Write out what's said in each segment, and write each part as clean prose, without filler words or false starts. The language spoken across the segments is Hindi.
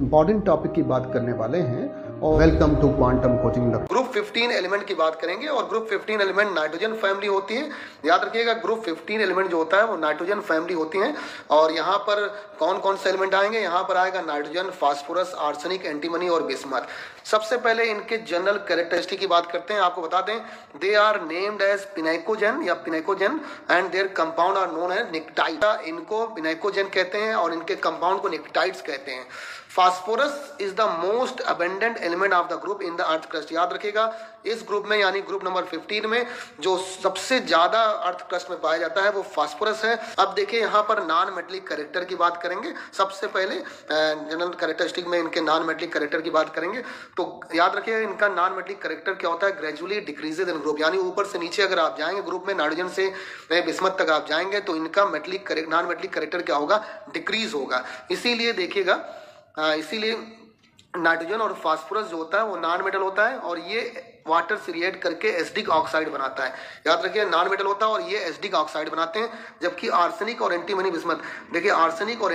इम्पॉर्टेंट टॉपिक की बात करने वाले हैं और welcome to quantum coaching. Group 15 element की बात करेंगे और ग्रुप 15 एलिमेंट नाइट्रोजन फैमिली होती है। याद रखिएगा ग्रुप 15 एलिमेंट जो होता है वो नाइट्रोजन फैमिली होती है। और यहाँ पर कौन कौन से एलिमेंट आएंगे, यहाँ पर आएगा नाइट्रोजन, फास्फोरस, आर्सेनिक, एंटीमनी और बिस्मथ। सबसे पहले इनके जनरल कैरेक्टरिस्टिक की बात करते हैं। आपको बता दें they are named as pnicogen या pnicogen and their compound are known as pnictide. इनको पिनाइकोजन कहते हैं और इनके कंपाउंड को निक्टाइड्स कहते हैं। Phosphorus is the most abundant element of the group in the earth crust. याद रखिएगा इस ग्रुप में यानी ग्रुप नंबर 15 में जो सबसे ज्यादा अर्थ क्रस्ट में पाया जाता है वो फास्फोरस है। अब देखिए यहाँ पर नॉन मेटेलिक कैरेक्टर की बात करेंगे। सबसे पहले जनरल कैरेक्टरिस्टिक में इनके नॉन मेटेलिक कैरेक्टर की बात करेंगे तो याद रखिएगा इनका नॉन मेटेलिक कैरेक्टर क्या होता है, ग्रेजुअली डिक्रीजेज इन ग्रुप, यानी ऊपर से नीचे अगर आप जाएंगे ग्रुप में नाइट्रोजन से बिस्मथ तक आप जाएंगे तो इनका नॉन मेटेलिक कैरेक्टर क्या होगा, डिक्रीज होगा। इसीलिए देखिएगा इसीलिए नाइट्रोजन और फास्फोरस जो होता है वो नॉन मेटल होता है और ये वाटर से रिएक्ट करके एसिडिक ऑक्साइड बनाता है। याद रखिए नॉन मेटल होता है और ये एसिडिक ऑक्साइड बनाते हैं। जबकि आर्सेनिक और एंटीमनी बिस्मथ, देखिए आर्सेनिक और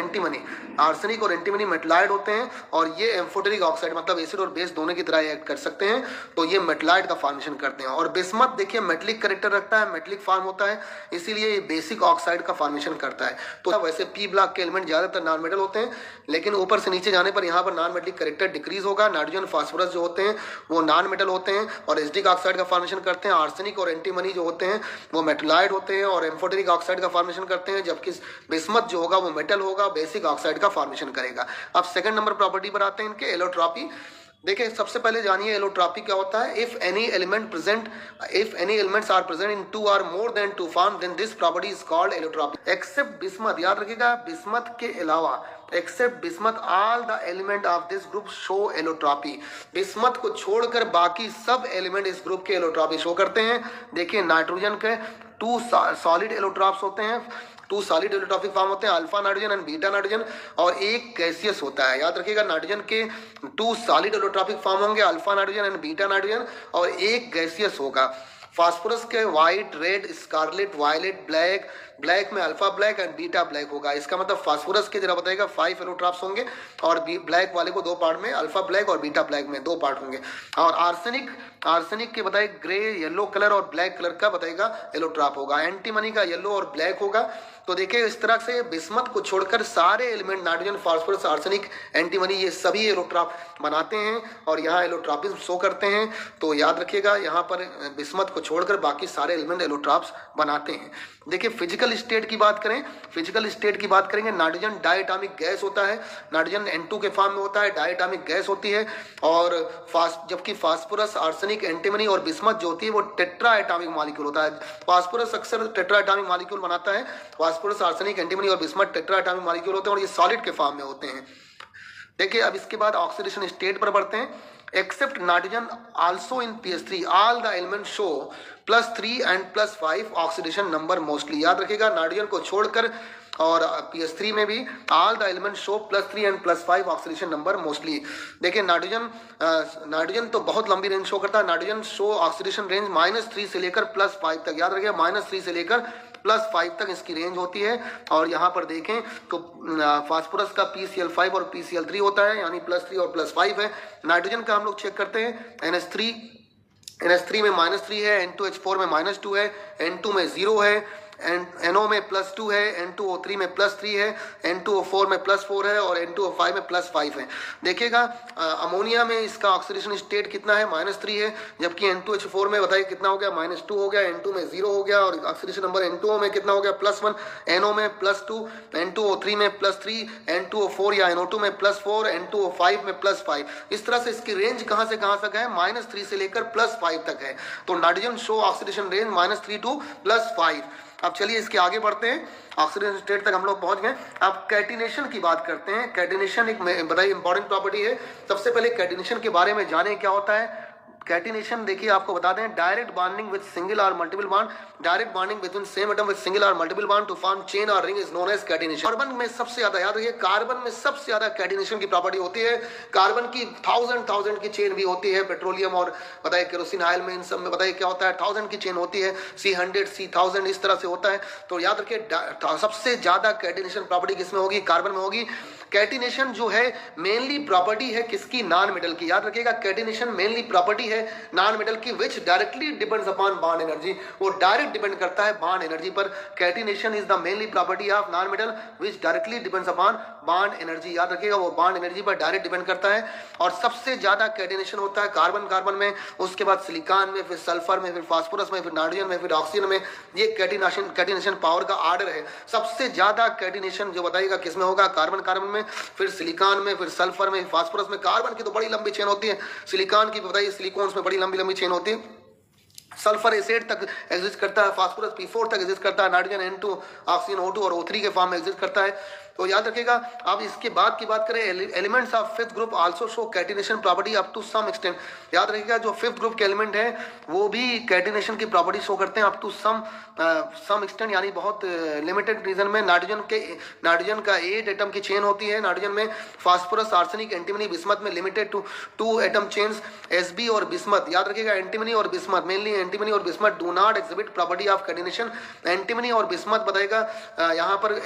एंटीमनी मेटलाइड होते हैं और ये एम्फोटेरिक ऑक्साइड मतलब एसिड और बेस दोनों की तरह रिएक्ट कर सकते हैं, तो ये मेटलाइड का फॉर्मेशन करते हैं। और बिस्मथ देखिए मेटलिक कैरेक्टर रखता है, मेटलिक फॉर्म होता है, इसीलिए ये बेसिक ऑक्साइड का फॉर्मेशन करता है। तो वैसे पी ब्लॉक के एलिमेंट ज्यादातर नॉन मेटल होते हैं, लेकिन ऊपर से नीचे जाने पर यहाँ पर नॉन मेटलिक कैरेक्टर डिक्रीज होगा। नाइट्रोजन फास्फोरस जो होते हैं वो नॉन मेटल होते हैं और एसिडिक ऑक्साइड का फॉर्मेशन करते हैं। आर्सेनिक और एंटीमनी जो होते हैं वो मेटलाइड होते हैं और एम्फोटेरिक ऑक्साइड का फॉर्मेशन करते हैं। जबकि बिस्मथ जो होगा वो मेटल होगा, बेसिक ऑक्साइड का फॉर्मेशन करेगा। अब सेकंड नंबर प्रॉपर्टी पर आते हैं इनके, एलोट्रॉपी। देखिए सबसे पहले जानिए एलोट्रॉपी क्या होता है। If any elements are present in two or more than two form then this property is called allotropy except bismuth. याद रखिएगा बिस्मथ के अलावा except bismuth all the element of this group show allotropy. Bismuth को छोड़कर बाकी सब एलिमेंट इस ग्रुप के एलोट्रॉपी शो करते हैं। देखिए नाइट्रोजन के 2 सॉलिड एलोट्रॉप्स होते हैं, 2 सॉलिड एलोट्रॉपिक फॉर्म होते हैं, alpha nitrogen and beta nitrogen, और एक गैसियस होता है। याद रखिएगा नाइट्रोजन के 2 सॉलिड एलोट्रॉपिक फॉर्म होंगे, alpha nitrogen and beta nitrogen, और एक गैसियस होगा। फास्फोरस के white, red, scarlet, violet, black में alpha black and beta black होगा। इसका मतलब फास्फोरस के जरा बताइएगा 5 एलोट्रॉप्स होंगे और ब्लैक वाले को 2 पार्ट में, अल्फा ब्लैक और बीटा ब्लैक में 2 पार्ट होंगे। और आर्सेनिक के बताइए ग्रे, येलो कलर और ब्लैक कलर का बताइएगा एलोट्रॉप होगा। एंटीमनी का येलो और ब्लैक होगा। तो देखिए इस तरह से बिस्मथ को छोड़कर सारे element nitrogen, phosphorus, arsenic, antimony ये सभी एलोट्रॉप बनाते हैं और यहाँ एलोट्रॉपिज्म शो करते हैं। तो याद रखिएगा यहाँ पर बिस्मथ को छोड़कर बाकी सारे एलिमेंट एलोट्रॉप्स बनाते हैं। देखिए फिजिकल स्टेट की बात करें, फिजिकल स्टेट की बात करेंगे, नाइट्रोजन डायटॉमिक गैस होता है, नाइट्रोजन N2 के फॉर्म में होता है, डायटॉमिक गैस होती है। और जबकि फास्फोरस, आर्सेनिक, एंटीमनी और बिस्मथ जो होती है वो टेट्रा एटॉमिक मॉलिक्यूल होता है। फास्फोरस अक्सर टेट्रा एटॉमिक मॉलिक्यूल बनाता है। फास्फोरस, आर्सेनिक, एंटीमनी और बिस्मथ टेट्रा एटॉमिक मॉलिक्यूल होते हैं और ये सॉलिड के फॉर्म में होते हैं। देखिए अब इसके बाद ऑक्सीडेशन स्टेट पर बढ़ते हैं। Except nitrogen also in pH3 all the element show +3 and +5 oxidation number mostly. याद रखिएगा नाइट्रोजन को छोड़कर और pH3 में भी all the element show +3 and +5 oxidation number mostly. देखिए नाइट्रोजन तो बहुत लंबी रेंज शो करता है। नाइट्रोजन शो ऑक्सीडेशन रेंज -3 से लेकर +5 तक। याद रखिएगा -3 से लेकर +5 तक इसकी रेंज होती है। और यहाँ पर देखें तो फास्फोरस का PCl5 और PCl3 होता है, यानी +3 और +5 है। नाइट्रोजन का हम लोग चेक करते हैं, NH3 में -3 है, N2H4 में -2 है, N2 में 0 है, NO में +2 है, N2O3 में +3 है, N2O4 में +4 है और N2O5 में +5 है। देखिएगा अमोनिया में इसका ऑक्सीडेशन स्टेट कितना है, -3 है। जबकि N2H4 में बताइए कितना हो गया, -2 हो गया, N2 में 0 हो गया और ऑक्सीडेशन नंबर N2O में कितना हो गया, +1, NO में +2, N2O3 में +3, N2O4 या NO2 में +4, N2O5 में +5। इस तरह से इसकी रेंज कहाँ से कहाँ तक है, -3 से लेकर +5 तक है। तो nitrogen show oxidation range -3 to +5। अब चलिए इसके आगे बढ़ते हैं, ऑक्सीडेशन स्टेट तक हम लोग पहुंच गए। अब कैटिनेशन की बात करते हैं। कैटिनेशन एक बताइए इंपॉर्टेंट प्रॉपर्टी है। सबसे पहले कैटिनेशन के बारे में जाने क्या होता है। कैटिनेशन देखिए आपको बताते हैं डायरेक्ट बॉन्डिंग विद सिंगल और multiple bond, direct bonding between same atom with single और multiple bond to form chain और ring is known as catenation. Carbon में सबसे ज्यादा, याद रखिए कार्बन में सबसे ज्यादा कैटिनेशन की प्रॉपर्टी होती है। कार्बन की 1000 की चेन भी होती है, पेट्रोलियम और बताइए केरोसिन ऑयल में, इन सब में बताइए क्या होता है 1000 की चेन होती है, C100 C1000 इस तरह से होता है। तो याद रखिए सबसे ज्यादा कैटिनेशन प्रॉपर्टी किसमें होगी, कार्बन में होगी। कैटिनेशन जो है मेनली प्रॉपर्टी है किसकी, नॉन मेटल की। याद रखिएगा कैटिनेशन मेनली प्रॉपर्टी है नॉन मेटल की विच directly depends upon bond energy, वो डायरेक्ट डिपेंड करता है बॉन्ड एनर्जी पर। Catenation is the mainly property of non metal which directly depends upon bond energy. याद रखिएगा वो बॉन्ड एनर्जी पर डायरेक्ट डिपेंड करता है। और सबसे ज्यादा कैटिनेशन होता है कार्बन कार्बन में, उसके बाद सिलिकॉन में, फिर सल्फर में, फिर फास्फोरस में, फिर नाइट्रोजन में, फिर ऑक्सीजन में। ये कैटिनेशन पावर का ऑर्डर है। सबसे ज्यादा कैटिनेशन जो बताइएगा किसमें होगा, कार्बन कार्बन में, फिर सिलिकॉन में, फिर सल्फर में, फास्फोरस में। कार्बन की तो बड़ी लंबी चेन होती है, सिलिकॉन की बताइए सिलिकॉन्स में बड़ी लंबी लंबी चेन होती है। सल्फर एसिड तक एग्जिस्ट करता है, फास्फोरस P4 तक एग्जिस्ट करता है, नाइट्रोजन N2, ऑक्सीजन O2 और O3 के फॉर्म में एग्जिस्ट करता है। तो याद रखिएगा। अब इसके बाद की बात करें, elements of fifth group also show catenation property up to some extent. याद रखिएगा जो फिफ्थ ग्रुप के एलिमेंट है वो भी कैटिनेशन की प्रॉपर्टी शो करते हैं अप टू सम एक्सटेंट, यानी बहुत लिमिटेड रीजन में। नाइट्रोजन का 8 एटम की चेन होती है नाइट्रोजन में, फास्फोरस, आर्सेनिक, एंटीमनी, बिस्मथ में limited to 2 atom chains. Sb और बिस्मथ, याद रखिएगा एंटीमनी और बिस्मथ, मेनली एंटीमनी और bismuth do not exhibit property of catenation. Antimony और बिस्मथ बताएगा यहाँ पर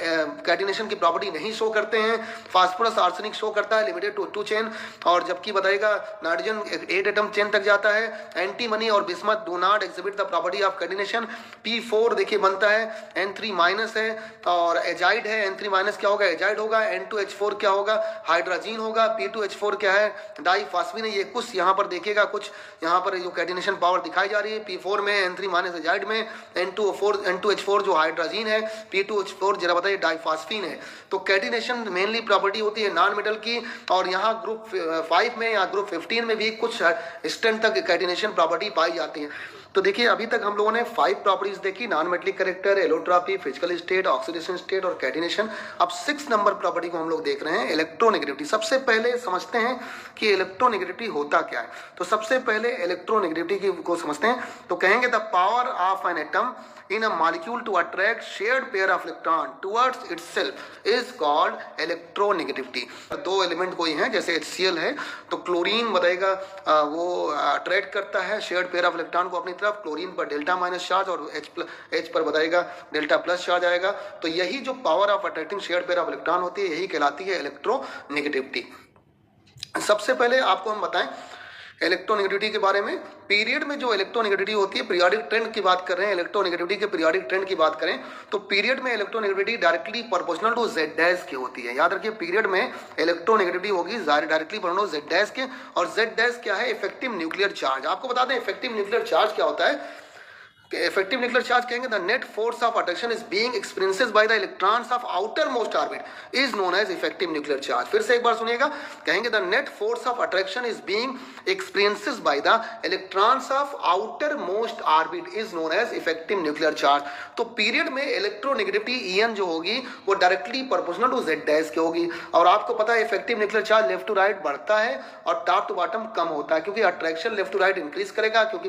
कैटिनेशन की प्रॉपर्टी नहीं शो करते हैं। फास्फोरस, आर्सेनिक शो करता है लिमिटेड टू 2 चेन, और जबकि बताएगा नाइट्रोजन 8 एटम चेन तक जाता है। एंटीमनी और bismuth do not exhibit the property of catenation. P4 देखिए बनता है, N3- है और एजाइड है। N3- क्या होगा, एजाइड होगा। N2H4 क्या होगा, हाइड्रोजीन होगा। P2H4 क्या है, डाइफॉस्फीन है। ये कुछ यहाँ पर देखिएगा, कुछ यहाँ पर जो कैटिनेशन पावर दिखाई जा रही है P4 में, N3- एजाइड में, N2H4 जो हाइड्रोजीन है, P2H4 जरा बताइए डाइफॉस्फीन है। तो कैटिनेशन मेनली प्रॉपर्टी होती है नॉन मेटल की। और यहाँ ग्रुप 5 में या ग्रुप 15 में भी कुछ एक्सटेंट तक कैटिनेशन प्रॉपर्टी पाई जाती है। तो देखिए अभी तक हम लोगों ने 5 प्रॉपर्टीज देखी, non metallic character, allotropy, physical state, oxidation state और कैटिनेशन। अब 6 नंबर प्रॉपर्टी को हम लोग देख रहे हैं, इलेक्ट्रोनेगेटिविटी। सबसे पहले समझते हैं कि इलेक्ट्रोनेगेटिविटी होता क्या है। तो सबसे पहले इलेक्ट्रोनेगेटिविटी को समझते हैं। तो कहेंगे the power of an atom in a molecule to attract shared pair of electron towards itself is called electronegativity। 2 element कोई हैं, जैसे HCl है तो क्लोरीन बताएगा वो अट्रैक्ट करता है शेयर्ड पेयर ऑफ इलेक्ट्रॉन को अपनी तरफ। क्लोरीन पर डेल्टा- चार्ज और H पर बताएगा डेल्टा+ चार्ज आएगा। तो यही जो power of attracting shared pair of electron होती है यही कहलाती है इलेक्ट्रोनेगेटिविटी। सबसे पहले आपको हम बताएं इलेक्ट्रोनेगेटिविटी के बारे में। पीरियड में जो इलेक्ट्रोनेगेटिविटी होती है, पीरियोडिक ट्रेंड की बात कर रहे हैं, इलेक्ट्रोनेगेटिविटी के पीरियोडिक ट्रेंड की बात करें तो पीरियड में electronegativity directly proportional to Z' की होती है। याद रखिए पीरियड में इलेक्ट्रोनेगेटिविटी होगी डायरेक्टली प्रोपोर्शनल Z' के। और Z' क्या है, इफेक्टिव न्यूक्लियर चार्ज। आपको बता दें इफेक्टिव न्यूक्लियर चार्ज क्या होता है। इफेक्टिव न्यूक्लियर चार्ज कहेंगे the net force of attraction is being experiences by the electrons of outermost orbit is known as effective nuclear charge. फिर से एक बार सुनिएगा, कहेंगे the net force of attraction is being experiences by the electrons of outermost orbit is known as effective nuclear charge. तो पीरियड में इलेक्ट्रोनेगेटिविटी En जो होगी वो डायरेक्टली प्रोपोर्शनल टू Z' की होगी। और आपको पता है effective nuclear charge left to right बढ़ता है और टॉप टू बॉटम कम होता है, क्योंकि attraction left to right increase करेगा क्योंकि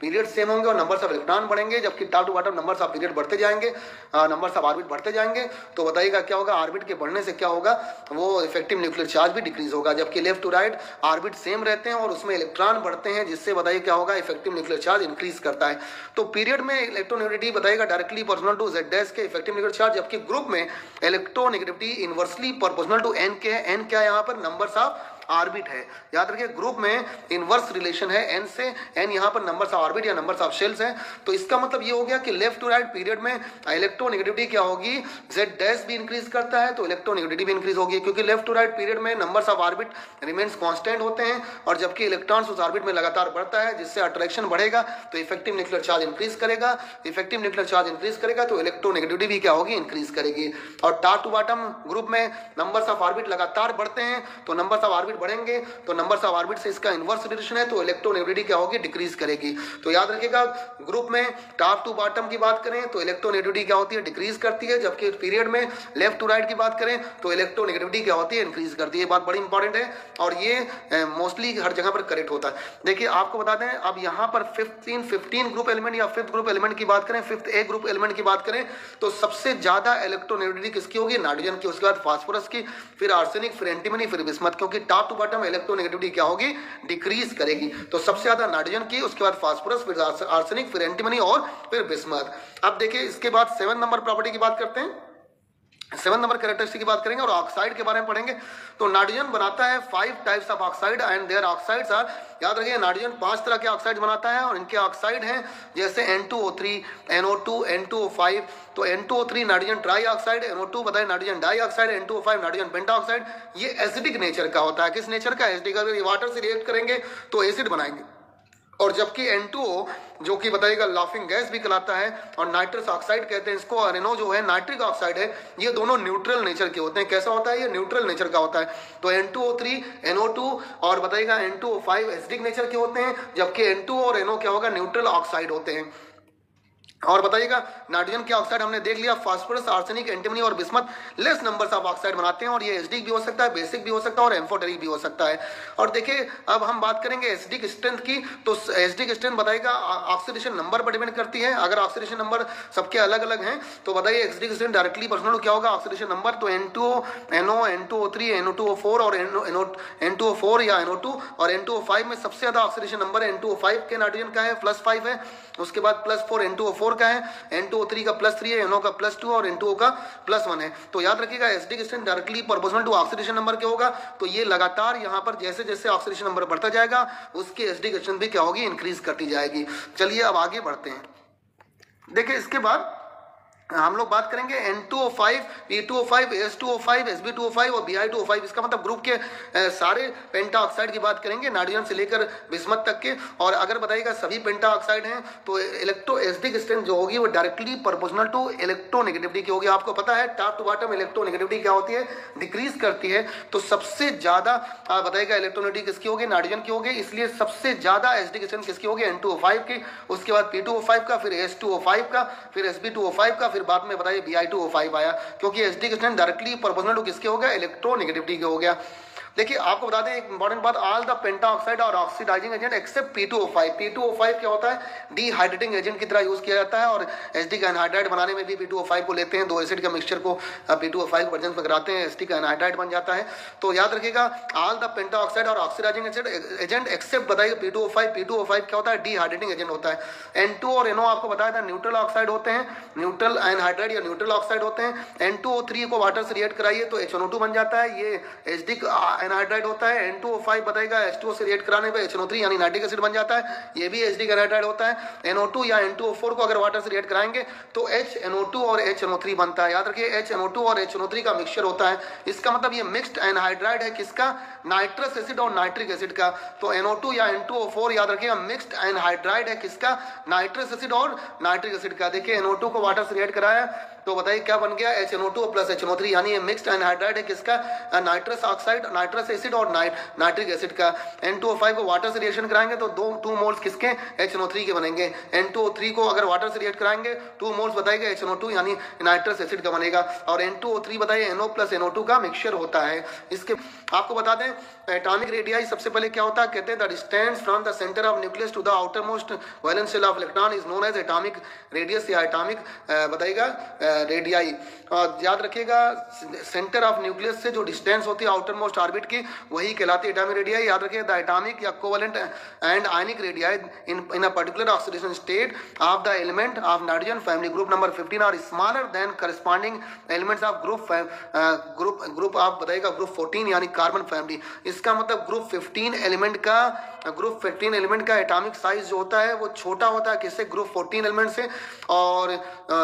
पीरियड सेम होंगे और नंबर्स ऑफ इलेक्ट्रॉन बढ़ेंगे, जबकि top to bottom numbers of period बढ़ते जाएंगे, नंबर्स ऑफ ऑर्बिट बढ़ते जाएंगे। तो बताइएगा क्या होगा, ऑर्बिट के बढ़ने से क्या होगा, वो इफेक्टिव न्यूक्लियर चार्ज भी डिक्रीज होगा। जबकि left to right orbit same रहते हैं और उसमें इलेक्ट्रॉन बढ़ते हैं, जिससे बताइए क्या होगा, इफेक्टिव न्यूक्लियर चार्ज इंक्रीज करता है। तो पीरियड में इलेक्ट्रोनेगेटिविटी बताइएगा डायरेक्टली प्रोपोर्शनल टू Z' के इफेक्टिव न्यूक्लियर चार्ज, जबकि ग्रुप में electronegativity inversely proportional to N के है। N क्या है यहाँ पर, नंबर्स ऑफ ऑर्बिट है। याद रखिए ग्रुप में इनवर्स रिलेशन है N से। N यहाँ पर नंबर्स ऑफ ऑर्बिट या नंबर्स ऑफ शेल्स है। तो इसका मतलब ये हो गया कि लेफ्ट टू राइट पीरियड में इलेक्ट्रोनेगेटिविटी क्या होगी, Z' भी इंक्रीज करता है तो इलेक्ट्रोनेगेटिविटी भी इंक्रीज होगी, क्योंकि लेफ्ट टू राइट पीरियड में numbers of orbit remains constant होते हैं और जबकि इलेक्ट्रॉन्स उस ऑर्बिट में लगातार बढ़ता है, जिससे अट्रैक्शन बढ़ेगा तो इफेक्टिव न्यूक्लियर चार्ज इंक्रीज करेगा। इफेक्टिव न्यूक्लियर चार्ज इंक्रीज करेगा तो इलेक्ट्रोनेगेटिविटी भी क्या होगी, इंक्रीज करेगी। और टॉप टू बॉटम ग्रुप में नंबर्स ऑफ ऑर्बिट लगातार बढ़ते हैं तो नंबर्स ऑफ ऑर्बिट बढ़ेंगे तो नंबर्स ऑफ ऑर्बिट से इसका इनवर्स रिलेशन है तो इलेक्ट्रोनेगेटिविटी क्या होगी, डिक्रीज करेगी। तो याद रखिएगा ग्रुप में टॉप टू बॉटम की बात करें तो इलेक्ट्रोनेगेटिविटी क्या होती है, डिक्रीज करती है, जबकि पीरियड में लेफ्ट टू राइट की बात करें तो इलेक्ट्रोनेगेटिविटी क्या होती है, इंक्रीज करती है। बात बड़ी इंपॉर्टेंट है और ये मोस्टली हर जगह पर करेक्ट होता है। देखिए आपको बता दें अब यहाँ पर 15 ग्रुप एलिमेंट या 5th ग्रुप एलिमेंट की बात करें, 5th A ग्रुप एलिमेंट की बात करें तो सबसे ज्यादा इलेक्ट्रोनेगेटिविटी किसकी होगी, नाइट्रोजन की, उसके बाद फास्फोरस की, फिर आर्सेनिक, फिर एंटीमनी, फिर बिस्मथ, क्योंकि टॉप टू बॉटम इलेक्ट्रोनेगेटिविटी क्या होगी, डिक्रीज करेगी। तो सबसे ज्यादा नाइट्रोजन की, उसके बाद फास्फोरस, फिर आर्सेनिक, फिर एंटीमनी और फिर बिस्मथ। अब देखिए इसके बाद 7 नंबर प्रॉपर्टी की बात करते हैं। 7 नंबर कैरेक्टरिस्टिक की बात करेंगे और ऑक्साइड के बारे में पढ़ेंगे। तो नाइट्रोजन बनाता है 5 types of oxide and their oxides are, याद रखिए नाइट्रोजन 5 तरह के ऑक्साइड बनाता है और इनके ऑक्साइड हैं जैसे N2O3, NO2, N2O5। तो N2O3 nitrogen try oxide, NO2 बताए nitrogen dioxide, N2O5 nitrogen pentoxide. ये एसिडिक नेचर का होता है। किस नेचर का? एसिडिक। अगर ये वाटर से रिएक्ट करेंगे तो एसिड बनाएंगे। और जबकि N2O जो कि बताइएगा लाफिंग गैस भी कहलाता है और नाइट्रस ऑक्साइड कहते हैं इसको, और NO जो है नाइट्रिक ऑक्साइड है, ये दोनों न्यूट्रल नेचर के होते हैं। कैसा होता है? ये न्यूट्रल नेचर का होता है। तो N2O3, NO2 और बताइएगा N2O5 एसिडिक नेचर के होते हैं, जबकि N2O और NO क्या होगा? न्यूट्रल ऑक्साइड होते हैं। और बताइएगा नाइट्रोजन के ऑक्साइड हमने देख लिया, फास्फोरस, आर्सेनिक, एंटीमनी और bismuth less numbers of oxide बनाते हैं और ये एसिडिक भी हो सकता है, बेसिक भी हो सकता है और एम्फोटेरिक भी हो सकता है। और देखिए अब हम बात करेंगे एसिडिक स्ट्रेंथ की। तो एसिडिक स्ट्रेंथ बताइएगा ऑक्सीडेशन नंबर पर डिपेंड करती है। अगर ऑक्सीडेशन नंबर सबके अलग अलग हैं तो बताइए एसिडिक स्ट्रेंथ डायरेक्टली पर्सनल क्या होगा? Oxidation number. तो N2O, NO, N2O3, N2O4 और N2O4 या NO2 और N2O5 में सबसे ज्यादा ऑक्सीडेशन नंबर N2O5 के नाइट्रोजन का है, +5 है। उसके बाद +4 N2O4 का है, N2O3 का +3 है, NO का +2 और N2O का +1 है। तो याद रखिएगा acidic strength directly proportional to oxidation number क्या होगा? तो ये लगातार यहाँ पर जैसे जैसे ऑक्सीडेशन नंबर बढ़ता जाएगा उसकी एसिडिक स्ट्रेंथ भी क्या होगी? इंक्रीज करती जाएगी। चलिए अब आगे बढ़ते हैं। देखिए इसके बाद हम लोग बात करेंगे N2O5, P2O5, S2O5, Sb2O5 और Bi2O5। इसका मतलब ग्रुप के सारे पेंटा ऑक्साइड की बात करेंगे नाइट्रोजन से लेकर बिस्मथ तक के। और अगर बताइएगा सभी पेंटा ऑक्साइड हैं तो इलेक्ट्रोएसिडिक स्ट्रेंथ जो होगी वो डायरेक्टली प्रोपोर्शनल टू इलेक्ट्रोनेगेटिविटी की होगी। आपको पता है टॉप टू बॉटम इलेक्ट्रोनेगेटिविटी क्या होती है? डिक्रीज करती है। तो सबसे ज्यादा बताइएगा इलेक्ट्रोनेगेटिविटी किसकी होगी? नाइट्रोजन की होगी। इसलिए सबसे ज्यादा एसिडिक स्ट्रेंथ किसकी होगी? N2O5 की। उसके बाद P2O5 का, फिर S2O5 का, फिर Sb2O5 का, फिर बाद में बताइए Bi2O5 आया, क्योंकि acidic strength directly proportional to किसके हो गया? इलेक्ट्रोनेगेटिविटी के हो गया। देखिए आपको बता दें एक इंपॉर्टेंट बात, ऑल द पेंटा ऑक्साइड और oxidising agent except P2O5। P2O5 क्या होता है? डिहाइड्रेटिंग एजेंट की तरह यूज किया जाता है और एसिडिक एनहाइड्राइड बनाने में भी P2O5 को लेते हैं। दो एसिड का मिक्सचर को P2O5 वर्जन में कराते हैं, एसिडिक एनहाइड्राइड बन जाता है। तो याद रखिएगा ऑल द पेंटा ऑक्साइड और ऑक्सीडाइजिंग एजेंट एक्सेप्ट बताइए P2O5। P2O5 क्या होता है? डिहाइड्रेटिंग एजेंट होता है। N2 और NO आपको बताया था न्यूट्रल ऑक्साइड होते हैं, न्यूट्रल एनहाइड्राइड या न्यूट्रल ऑक्साइड होते हैं। N2O3 को वाटर से रिएक्ट कराइए तो HNO2 बन जाता है, ये एसिडिक एनहाइड्राइड होता है। N2O5 बताएगा H2O से रिएक्ट कराने पे HNO3 यानी नाइट्रिक एसिड बन जाता है, ये भी एसिडिक एनहाइड्राइड होता है। NO2 या N2O4 को अगर वाटर से रिएक्ट कराएंगे तो HNO2 और HNO3 बनता है। याद रखिए HNO2 और HNO3 का मिक्सचर होता है। इसका मतलब ये मिक्स्ड एनहाइड्राइड है किसका? नाइट्रस एसिड और नाइट्रिक एसिड का। तो NO2 या N2O4 याद रखिएगा मिक्स्ड एनहाइड्राइड है किसका? नाइट्रस एसिड और नाइट्रिक एसिड का। देखिए NO2 को वाटर से रिएक्ट कराया तो बताइए क्या बन गया? HNO2 प्लस HNO3 यानी ये मिक्स्ड एनहाइड्राइड है किसका? नाइट्रस ऑक्साइड, नाइट्रस एसिड और नाइट्रिक एसिड का। N2O5 को वाटर से रिएक्शन कराएंगे तो 2 मोल्स किसके? HNO3 के बनेंगे। N2O3 को अगर वाटर से रिएक्ट कराएंगे 2 मोल्स बताएगा HNO2 यानी नाइट्रस एसिड का बनेगा। और N2O3 बताइए NO प्लस NO2 का मिक्सचर होता है। इसके आपको बता दें एटॉमिक रेडियाई सबसे पहले क्या होता है? कहते हैं the distance from the centre of nucleus to the outermost valence shell of electron is known as atomic radius या एटॉमिक बताइएगा रेडियाई। और याद रखिएगा सेंटर ऑफ न्यूक्लियस से जो डिस्टेंस होती है आउटर मोस्ट ऑर्बिट की वही कहलाती है एटॉमिक रेडियाई। याद रखिए द एटॉमिक या covalent and ionic radii in a particular oxidation state of the element of nitrogen family group number 15 are smaller than corresponding elements of group of बताइएगा ग्रुप 14 यानी कार्बन फैमिली। इसका मतलब ग्रुप 15 एलिमेंट का एटॉमिक साइज जो होता है वो छोटा होता है किससे? ग्रुप 14 एलिमेंट से। और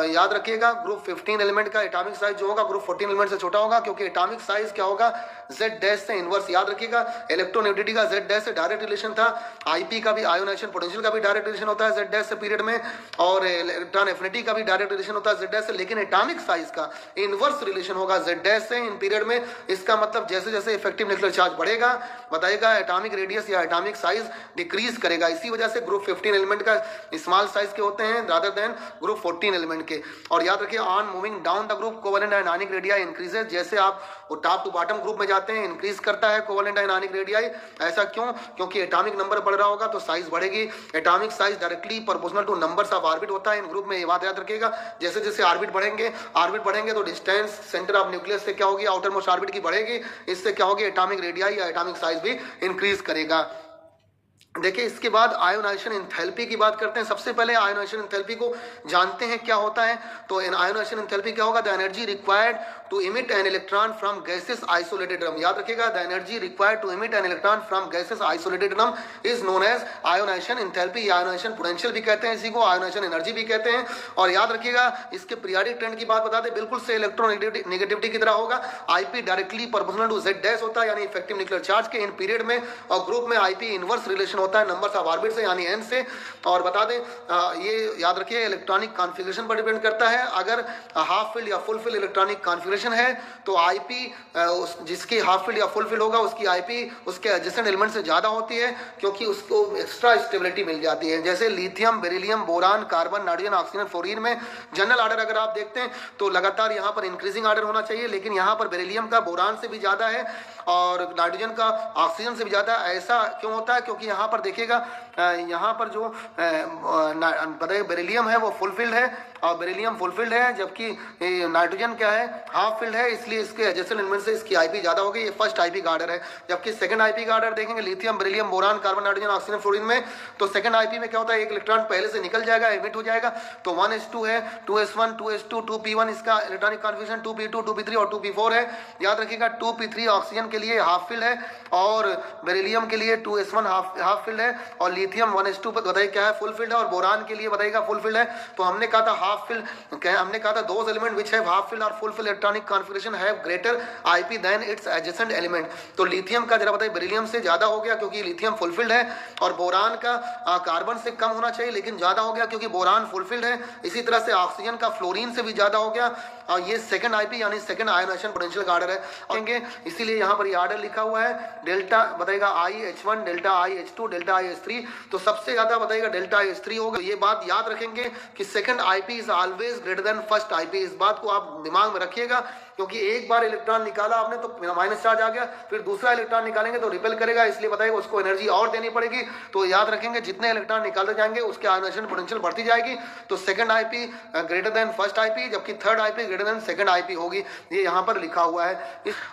याद रखिएगा ग्रुप 15 एलिमेंट का एटॉमिक साइज जो होगा ग्रुप 14 एलिमेंट से छोटा होगा, क्योंकि एटॉमिक साइज क्या होगा? Z' से इनवर्स। याद रखिएगा इलेक्ट्रोनेगेटिविटी का Z' से डायरेक्ट रिलेशन था, IP का भी आयोनाइजेशन पोटेंशियल का भी डायरेक्ट रिलेशन होता है Z' से पीरियड में, और इलेक्ट्रॉन एफिनिटी का भी डायरेक्ट रिलेशन होता है Z' से। लेकिन एटॉमिक साइज का इनवर्स रिलेशन होगा Z' से इन पीरियड में। इसका मतलब जैसे जैसे इफेक्टिव न्यूक्लियर चार्ज बढ़ेगा बताइएगा एटॉमिक रेडियस या एटॉमिक साइज डिक्रीज करेगा। इसी वजह से ग्रुप 15 एलिमेंट का स्मॉल साइज के होते हैं रादर देन ग्रुप 14 एलिमेंट के। और याद रखिए on moving down the group covalent and ionic radii increases. जैसे आप टॉप टू बॉटम ग्रुप में जाते हैं इंक्रीज करता है कोवेलेंट एंड आयनिक रेडियाई। ऐसा क्यों? क्योंकि एटॉमिक नंबर बढ़ रहा होगा तो साइज बढ़ेगी। Atomic size directly proportional two numbers of orbit होता है इन ग्रुप में, ये बात याद रखिएगा। जैसे जैसे ऑर्बिट बढ़ेंगे तो डिस्टेंस सेंटर ऑफ न्यूक्लियस से क्या होगी? आउटर मोस्ट ऑर्बिट की बढ़ेगी। इससे क्या होगी? एटॉमिक रेडियाई या एटॉमिक साइज भी इंक्रीज करेगा। देखिए इसके बाद आयोनाइजेशन एंथैल्पी की बात करते हैं। सबसे पहले आयोनाइजेशन एंथैल्पी को जानते हैं क्या होता है। तो आयोनाइजेशन एंथैल्पी क्या होगा? The energy required to emit an electron from gaseous isolated drum, याद रखिएगा, the energy required to emit an electron from gaseous isolated drum is known as ionization enthalpy, ionization potential भी कहते हैं इसी को, ionization energy भी कहते हैं। और याद रखिएगा इसके पीरियोडिक ट्रेंड की बात बता दें, बिल्कुल से इलेक्ट्रोनेगेटिविटी की तरह होगा। IP directly proportional to Z dash होता है यानी इफेक्टिव न्यूक्लियर चार्ज के इन पीरियड में, और ग्रुप में IP इनवर्स रिलेशन होता है नंबर्स ऑफ ऑर्बिट से यानी n से। और बता दें ये याद रखिए इलेक्ट्रॉनिक कॉन्फ़िगरेशन पर डिपेंड करता है, अगर हाफ फील्ड या फुल फील्ड इलेक्ट्रॉनिक कॉन्फ़िगरेशन है तो IP जिसकी हाफ फील्ड या फुल फील्ड होगा उसकी IP उसके एडजेसेंट एलिमेंट से ज्यादा होती है क्योंकि उसको एक्स्ट्रा स्टेबिलिटी मिल जाती है। जैसे lithium, beryllium, boron, carbon, nitrogen, oxygen, fluorine में जनरल ऑर्डर अगर आप देखते हैं तो लगातार यहाँ पर इंक्रीजिंग ऑर्डर होना चाहिए, लेकिन यहाँ पर बेरिलियम का बोरान से भी ज्यादा है और नाइट्रोजन का ऑक्सीजन से भी ज्यादा। ऐसा क्यों होता है? क्योंकि यहाँ पर देखिएगा यहाँ पर जो बेरिलियम है वो फुल फील्ड है और बेरिलियम फुल फील्ड है, जबकि नाइट्रोजन क्या है, हाफ फील्ड है, इसलिए इसके एडजेसेंट एलिमेंट से इसकी IP ज्यादा होगी। ये फर्स्ट IP का ऑर्डर है। जबकि सेकंड IP का ऑर्डर देखेंगे lithium, beryllium, boron, carbon, nitrogen, oxygen, fluorine में, तो सेकंड IP में क्या होता है, एक इलेक्ट्रॉन पहले से निकल जाएगा, एमिट हो जाएगा, तो 1s2 है, 2s1, 2s2, 2p1 इसका इलेक्ट्रॉनिक कॉन्फ़िगरेशन, 2p2, 2p3 और 2p4 है। याद रखिएगा 2p3 ऑक्सीजन के लिए हाफ फील्ड है और बेरिलियम के लिए 2s1 हाफ फील्ड है और लिथियम 1s2 पर बताइए क्या है, फुल फील्ड है, और बोरान के लिए बताइएगा फुल फील्ड है। तो हमने कहा था हाफ फील्ड, हमने कहा था those element which have half filled और full filled electronic configuration have greater IP than its adjacent element. तो लिथियम का जरा बताइए बेरिलियम से ज्यादा हो गया क्योंकि लिथियम फुल फील्ड है, और बोरान का कार्बन से कम होना चाहिए लेकिन ज्यादा हो गया क्योंकि बोरान फुल फील्ड है। इसी तरह से ऑक्सीजन का फ्लोरीन से भी ज्यादा हो गया, और ये सेकंड IP यानी सेकंड आयोनाइजेशन पोटेंशियल का ऑर्डर है। इसीलिए यहाँ पर ये ऑर्डर लिखा हुआ है, डेल्टा बताएगा IH1, delta IH2, delta IH3, तो सबसे ज्यादा बताएगा डेल्टा IH3 होगा। ये बात याद रखेंगे कि second IP is always greater than first IP, इस बात को आप दिमाग में रखिएगा क्योंकि एक बार इलेक्ट्रॉन निकाला आपने तो माइनस चार्ज आ गया, फिर दूसरा इलेक्ट्रॉन निकालेंगे तो रिपेल करेगा, इसलिए बताइए उसको एनर्जी और देनी पड़ेगी। तो याद रखेंगे जितने इलेक्ट्रॉन निकालते जाएंगे उसके आयोनाइजेशन पोटेंशियल बढ़ती जाएगी। तो second IP greater than first IP, जबकि third IP greater than second IP होगी, ये यहाँ पर लिखा हुआ है।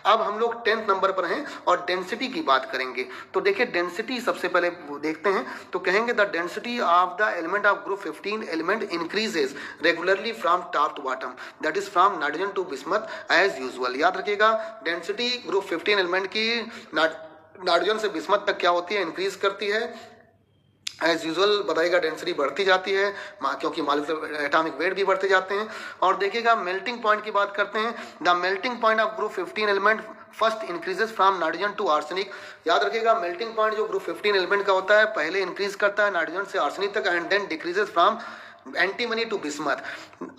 अब हम लोग 10th नंबर पर हैं और डेंसिटी की बात करेंगे। तो देखिए डेंसिटी सबसे पहले देखते हैं, तो कहेंगे the density of the element of group 15 element increases regularly from top to bottom, that is from nitrogen to bismuth as usual. याद रखिएगा डेंसिटी ग्रुप 15 एलिमेंट की नाइट्रोजन से बिस्मथ तक क्या होती है, इंक्रीज करती है। एज यूजुअल बताइएगा डेंसिटी बढ़ती जाती है क्योंकि मॉलिक्यूलर एटॉमिक वेट भी बढ़ते जाते हैं। और देखिएगा मेल्टिंग पॉइंट की बात करते हैं, the melting point of group 15 element first increases from nitrogen to arsenic. याद रखिएगा मेल्टिंग पॉइंट जो ग्रुप 15 एलिमेंट का होता है पहले इंक्रीज करता है नाइट्रोजन से आर्सेनिक तक and then decreases from antimony to bismuth,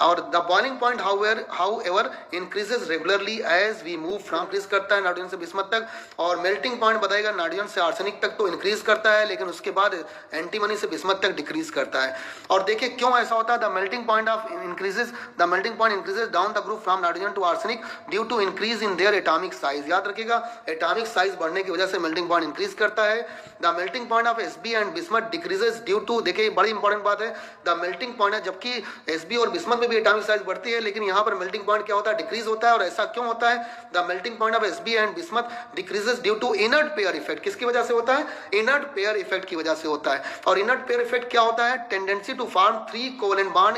और the boiling point however increases regularly as we move from, increase करता है नाइट्रोजन से बिस्मथ तक, और मेल्टिंग पॉइंट बताएगा नाइट्रोजन से आर्सेनिक तक तो इंक्रीज करता है लेकिन उसके बाद एंटीमनी से बिस्मथ तक डिक्रीज करता है। और देखिए क्यों ऐसा होता है, the melting point increases down the group from nitrogen to arsenic due to increase in their atomic size. याद रखिएगा एटॉमिक साइज बढ़ने की वजह से मेल्टिंग पॉइंट इंक्रीज करता है। The melting point of Sb and bismuth decreases due to, देखिए बड़ी इंपॉर्टेंट बात है, द मेल्टिंग पॉइंट है, जबकि Sb और बिस्मथ में भी एटॉमिक साइज बढ़ती है लेकिन यहाँ पर मेल्टिंग पॉइंट क्या होता है, डिक्रीज होता है। और ऐसा क्यों होता है, the melting point of Sb and bismuth decreases due to inert pair effect. किसकी वजह से होता है, इनर्ट पेयर इफेक्ट की वजह से होता है। और इनर्ट पेयर इफेक्ट क्या होता है, tendency to form 3 covalent bond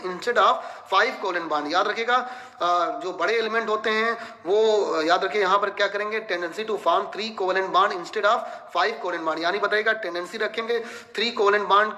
instead of 5 covalent bond. याद रखिएगा जो बड़े एलिमेंट होते हैं वो याद रखिए यहाँ पर क्या करेंगे, tendency to form 3 covalent bond instead of 5 covalent bond, यानी बताइएगा टेंडेंसी रखेंगे 3 कोवेलेंट बॉन्ड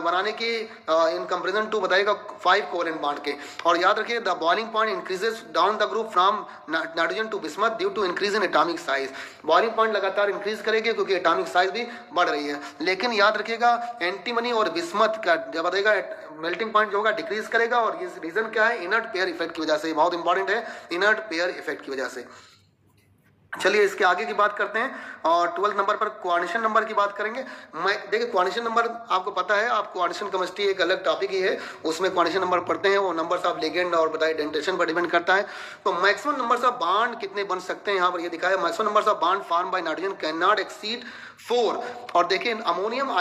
बनाने की इन कंपैरिजन टू बताइएगा 5 कोवेलेंट बॉन्ड के। और याद रखिए the boiling point increases down the group from nitrogen to bismuth due to increase in atomic size. Boiling point लगातार इंक्रीज करेगी क्योंकि एटॉमिक साइज भी बढ़ रही है। लेकिन याद रखिएगा एंटीमनी और बिस्मथ का जब बताइएगा मेल्टिंग पॉइंट जो होगा डिक्रीज करेगा, और ये रीजन क्या है, इनर्ट पेयर इफेक्ट की वजह से। बहुत इंपॉर्टेंट है, इनर्ट पेयर इफेक्ट की वजह से। चलिए इसके आगे की बात करते हैं और 12th नंबर पर कोऑर्डिनेशन नंबर की बात करेंगे। देखिए कोऑर्डिनेशन नंबर आपको पता है, आप कोऑर्डिनेशन केमिस्ट्री एक अलग टॉपिक ही है, उसमें कोऑर्डिनेशन नंबर पढ़ते हैं, वो नंबर्स ऑफ लिगेंड और बताइए डेंटेशन पर डिपेंड करता है। तो मैक्सिमम नंबर्स ऑफ बॉन्ड कितने बन सकते हैं, यहाँ पर ये दिखा है, maximum numbers of bond form by nitrogen can not exceed 4। और देखिए अमोनियम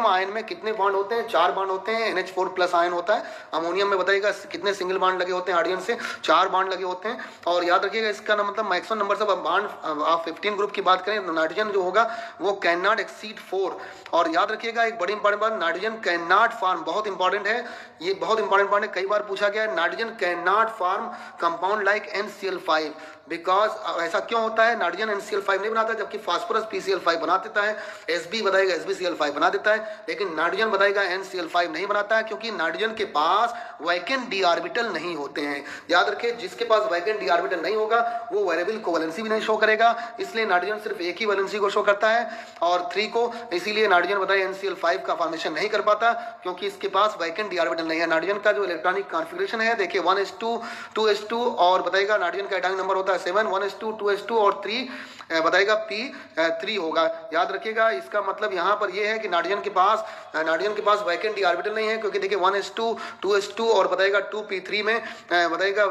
आयन में कितने बॉन्ड होते हैं? 4 बॉन्ड होते हैं। NH4+ आयन होता है। अमोनियम में बताइएगा कितने सिंगल बॉन्ड लगे होते हैं? हाइड्रोजन से 4 बॉन्ड लगे होते हैं। और याद रखिएगा इसका मतलब मैक्सिमम नंबर से बॉन्ड आप 15 ग्रुप की बात करें तो नाइट्रोजन जो होगा वो कैन नॉट एक्सीड 4। और याद रखिएगा एक बड़ी इंपॉर्टेंट बात, नाइट्रोजन कैन नॉट फॉर्म, बहुत इंपॉर्टेंट है ये, बहुत इंपॉर्टेंट पॉइंट है, कई बार पूछा गया है। Nitrogen can not form compound like NCl5 because ऐसा क्यों होता है? नाइट्रोजन NCl5 नहीं बनाता जबकि फास्फोरस PCl5 बना देता है। Sb बताएगा SbCl5 बना देता है, लेकिन नाइट्रोजन बताएगा NCl5 नहीं बनाता है क्योंकि नाइट्रोजन के पास वैकेंट डी ऑर्बिटल नहीं होते हैं। याद रखिए जिसके पास वैकेंट डी ऑर्बिटल नहीं होगा वो वेरिएबल कोवैलेंसी भी नहीं शो करेगा, इसलिए नाइट्रोजन सिर्फ एक ही वैलेंसी को शो करता है और 3 को, इसीलिए नाइट्रोजन बताइए NCl5 का फॉर्मेशन नहीं कर पाता क्योंकि इसके पास वैकेंट डी ऑर्बिटल नहीं है। नाइट्रोजन का जो इलेक्ट्रॉनिक कॉन्फ़िगरेशन है देखिए 1s2 2s2 और बताइएगा नाइट्रोजन का एटॉमिक नंबर होता है 7, 1s2 2s2 और 3 बताएगा P3 होगा। याद रखिएगा इसका मतलब यहाँ पर ये है कि नाइट्रोजन के पास वैकेंट डी ऑर्बिटल नहीं है क्योंकि देखिए 1s2 2s2 और बताएगा 2p3 में बताएगा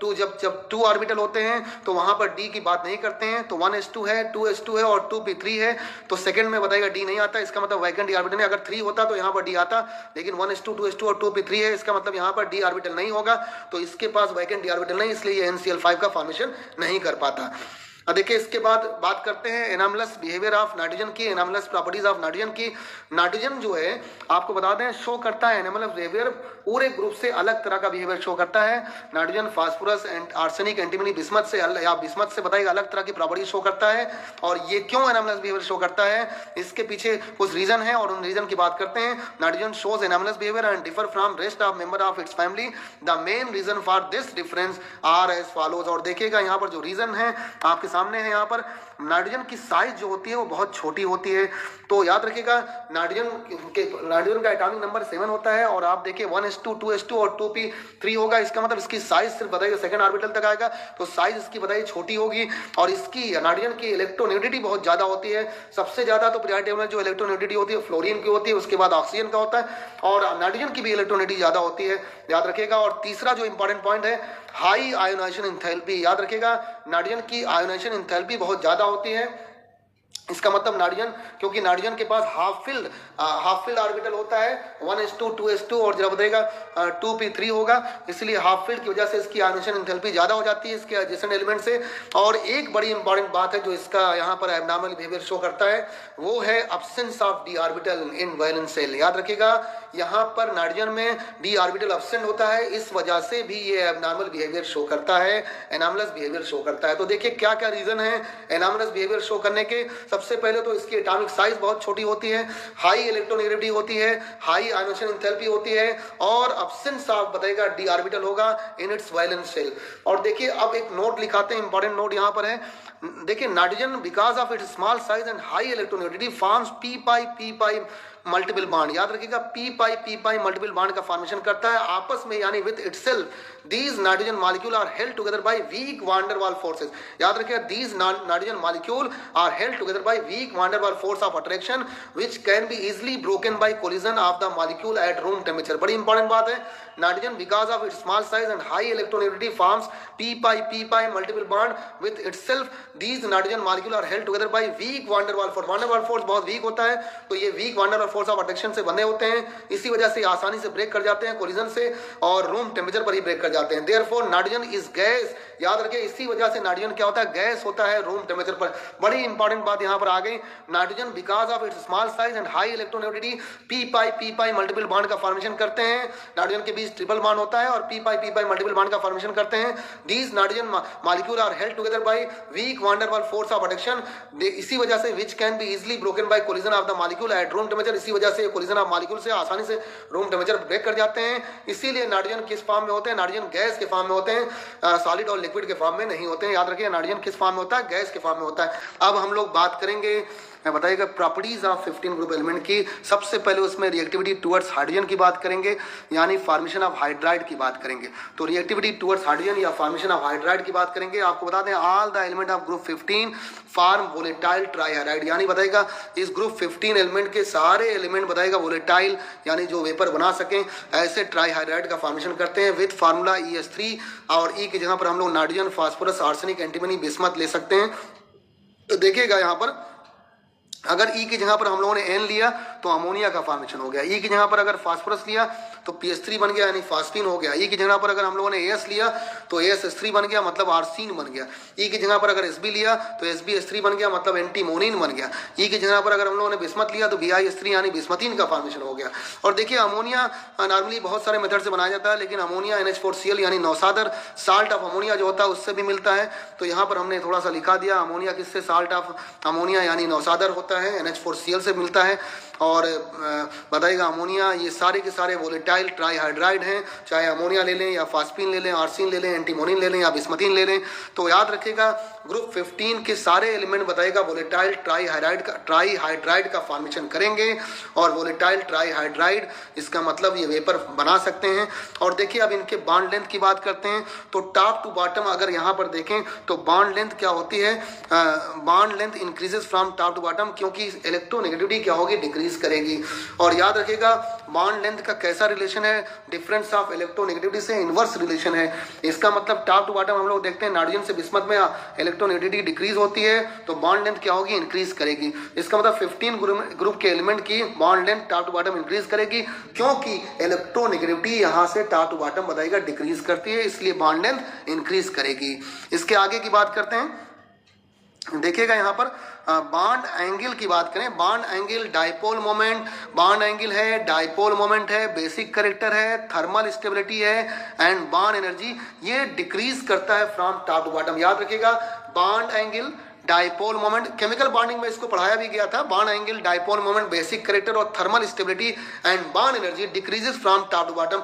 2 जब 2 ऑर्बिटल होते हैं तो वहां पर डी की बात नहीं करते हैं। तो 1s2 है 2s2 है और 2p3 है तो सेकंड में बताएगा डी नहीं आता, इसका मतलब वैकेंट डी ऑर्बिटल नहीं। अगर 3 होता तो यहाँ पर डी आता, लेकिन 1s2 2s2 और 2p3 है, इसका मतलब यहाँ पर डी ऑर्बिटल नहीं होगा, तो इसके पास वैकेंट डी ऑर्बिटल नहीं, इसलिए ये NCl5 का फॉर्मेशन नहीं कर पाता। अब देखिए इसके बाद बात करते हैं एनामलस बिहेवियर ऑफ नाइट्रोजन की, एनामलस प्रॉपर्टीज ऑफ नाइट्रोजन की। नाइट्रोजन जो है आपको बता दें शो करता है एनामलस बिहेवियर, पूरे ग्रुप से अलग तरह का बिहेवियर शो करता है। Nitrogen phosphorus and arsenic antimony bismuth से या बिस्मथ से बताइएगा अलग तरह की प्रॉपर्टी शो करता है। और ये क्यों एनामलस बिहेवियर शो करता है, इसके पीछे कुछ रीजन है और उन रीजन की बात करते हैं। Nitrogen shows anomalous behaviour and differ from rest of member of its family. The main reason for this difference are as follows. और देखिएगा यहाँ पर जो रीजन है आपके सामने है, यहाँ पर नाइट्रोजन की साइज जो होती है वो बहुत छोटी होती है। तो याद रखिएगा नाइट्रोजन का एटॉमिक नंबर 7 होता है और आप देखिए 1s2 2s2 और 2p3 होगा, इसका मतलब इसकी साइज सिर्फ बताइए सेकंड ऑर्बिटल तक आएगा तो साइज इसकी बताइए छोटी होगी। और इसकी नाइट्रोजन की इलेक्ट्रोनेगेटिविटी बहुत ज्यादा होती है। सबसे ज्यादा तो पीरियोडिक टेबल में जो इलेक्ट्रोनेगेटिविटी होती है फ्लोरीन की होती है, उसके बाद ऑक्सीजन का होता है और नाइट्रोजन की भी इलेक्ट्रोनेगेटिविटी ज्यादा होती है, याद रखिएगा। और तीसरा जो इंपॉर्टेंट पॉइंट है हाई आयोनाइजेशन एंथैल्पी, याद रखिएगा नाइट्रोजन की आयोनाइजेशन एंथैल्पी बहुत ज्यादा होती है। इसका मतलब नाइट्रोजन, क्योंकि नाइट्रोजन के पास हाफ फिल्ड ऑर्बिटल होता है 1s2 2s2 और जब बताएगा 2p3 होगा, इसलिए हाफ फिल्ड की वजह से इसकी आयोनाइजेशन एंथैल्पी ज्यादा हो जाती है इसके एडजेसेंट एलिमेंट से। और एक बड़ी इंपॉर्टेंट बात है जो इसका यहाँ पर एब्नॉर्मल बिहेवियर शो करता है वो है absence of d orbital in valence shell. याद रखिएगा यहाँ पर नाइट्रोजन में डी ऑर्बिटल अब्सेंट होता है, इस वजह से भी ये एब्नॉर्मल बिहेवियर शो करता है, एनामलस बिहेवियर शो करता है। तो देखिए क्या क्या रीजन है एनामलस बिहेवियर शो करने के। सबसे पहले तो इसकी एटॉमिक साइज बहुत छोटी होती है, हाई इलेक्ट्रोनेगेटिविटी होती है, हाई आयोनाइजेशन एंथैल्पी होती है और अब्सेंस ऑफ बताएगा डी ऑर्बिटल होगा इन इट्स वैलेंस शेल। और देखिए अब एक नोट लिखाते हैं, इंपॉर्टेंट नोट यहाँ पर है। देखिए nitrogen because of its small size and high electronegativity forms p pi multiple bond. याद रखिएगा p पाई मल्टीपल बॉन्ड का फॉर्मेशन करता है आपस में, यानी with itself these nitrogen molecule are held together by weak van der Waals forces। याद रखिए these nitrogen molecule are held together by weak van der Waals force of attraction which can be easily broken by collision of the molecule at room temperature। बड़ी इंपॉर्टेंट बात है, nitrogen because of its small size and high electronegativity forms p pi multiple bond with itself। these nitrogen molecule are held together by weak van der Waals force। van der Waals force बहुत वीक होता है तो ये weak van der Waals force of attraction से बंधे होते हैं, इसी वजह से आसानी से ब्रेक कर जाते हैं कोलिजन से और रूम टेम्परेचर पर ही ब्रेक कर जाते हैं। Therefore nitrogen is gas. याद रखिए इसी वजह से नाइट्रोजन क्या होता है, गैस होता है रूम टेम्परेचर पर। बड़ी इंपॉर्टेंट बात यहाँ पर आ गई, nitrogen because of its small size and high electronegativity p pi multiple bond का फॉर्मेशन करते हैं। नाइट्रोजन के बीच ट्रिपल बॉन्ड होता है और p पाई मल्टीपल बॉन्ड का फॉर्मेशन करते हैं। These nitrogen molecule are held together by weak van der Waals force of attraction, इसी वजह से which can be easily broken by collision of the molecule at room temperature. इसी वजह से कोलिजन ऑफ मॉलिक्यूल से आसानी से रूम टेम्परेचर ब्रेक कर जाते हैं। इसीलिए नाइट्रोजन किस फॉर्म में होते हैं, नाइट्रोजन गैस के फॉर्म में होते हैं, सॉलिड और लिक्विड के फॉर्म में नहीं होते हैं। याद रखिए नाइट्रोजन किस फॉर्म में होता है, गैस के फॉर्म में होता है। अब हम लोग बात करेंगे बताइएगा प्रॉपर्टीज ऑफ 15 ग्रुप एलिमेंट की। सबसे पहले उसमें रिएक्टिविटी टुवर्ड्स हाइड्रोजन की बात करेंगे, यानी फॉर्मेशन ऑफ हाइड्राइड की बात करेंगे। तो रिएक्टिविटी टुवर्ड्स हाइड्रोजन या फॉर्मेशन ऑफ हाइड्राइड की बात करेंगे। आपको बता दें all the element of group 15 form volatile trihydride, यानी बताएगा इस ग्रुप 15 एलिमेंट के सारे एलिमेंट बताएगा वोलेटाइल यानी जो वेपर बना सकें ऐसे ट्राइहाइड्राइड का फॉर्मेशन करते हैं विद फार्मूला ES3 और E की जगह पर हम लोग nitrogen phosphorus arsenic antimony bismuth ले सकते हैं। तो देखिएगा यहाँ पर अगर ई की जगह पर हम लोगों ने एन लिया तो अमोनिया का फॉर्मेशन हो गया। ई की जगह पर अगर फास्फोरस लिया तो PS3 बन गया यानी फास्फीन हो गया। ई की जगह पर अगर हम लोगों ने AS लिया तो ASS3 बन गया मतलब आर्सीन बन गया। ई की जगह पर अगर SB लिया तो SBS3 बन गया मतलब एंटीमोनिन बन गया। ई की जगह पर अगर हम लोगों ने बिस्मथ लिया तो BiS3 यानी बिस्मथीन का फॉर्मेशन हो गया। और देखिए अमोनिया नॉर्मली बहुत सारे मेथड से बनाया जाता है, लेकिन अमोनिया NH4Cl यानी नौसादर साल्ट ऑफ अमोनिया जो होता है उससे भी मिलता है। तो यहाँ पर हमने थोड़ा सा लिखा दिया अमोनिया किससे, साल्ट ऑफ अमोनिया यानी नौसादर होता है, NH4Cl से मिलता है। और बताइएगा अमोनिया ये सारे के सारे वोलेटाइल ट्राईहाइड्राइड हैं, चाहे अमोनिया ले लें या फास्फीन ले लें, आर्सिन ले लें, एंटीमोनिन ले लें या बिस्मथीन ले लें। तो याद रखिएगा ग्रुप 15 के सारे एलिमेंट बताइएगा वोलेटाइल ट्राईहाइड्राइड का फॉर्मेशन करेंगे। और वोलेटाइल ट्राईहाइड्राइड इसका मतलब ये वेपर बना सकते हैं। और देखिए अब इनके बॉन्ड लेंथ की बात करते हैं तो टॉप टू बॉटम अगर यहाँ पर देखें तो बॉन्ड लेंथ क्या होती है, bond length increases from top to bottom, क्योंकि इलेक्ट्रोनेगेटिविटी क्या होगी, डिक्रीज करेगी। और याद रखिएगा बॉन्ड लेंथ का कैसा रिलेशन है, डिफरेंस ऑफ इलेक्ट्रोनेगेटिविटी से इनवर्स रिलेशन है। इसका मतलब टॉप टू बॉटम हम लोग देखते हैं नाइट्रोजन से बिस्मथ में इलेक्ट्रोनेगेटिविटी डिक्रीज होती है तो बॉन्ड लेंथ क्या होगी, इंक्रीज करेगी। इसका मतलब 15 ग्रुप के एलिमेंट की bond length top to bottom increase करेगी, क्योंकि इलेक्ट्रोनेगेटिविटी यहां से टॉप टू बॉटम बताइएगा डिक्रीज करती है, इसलिए बॉन्ड लेंथ इंक्रीज करेगी। इसके आगे की बात करते हैं, देखिएगा यहाँ पर बॉन्ड एंगल की बात करें। Bond angle dipole moment, bond angle है, डाइपोल मोमेंट है, बेसिक कैरेक्टर है, थर्मल स्टेबिलिटी है एंड बॉन्ड एनर्जी, ये डिक्रीज करता है फ्रॉम टॉप टू बॉटम। याद रखिएगा bond angle, dipole moment, chemical bonding में इसको पढ़ाया भी गया था। Bond angle, dipole moment, basic character और thermal stability and bond energy decreases from top to bottom.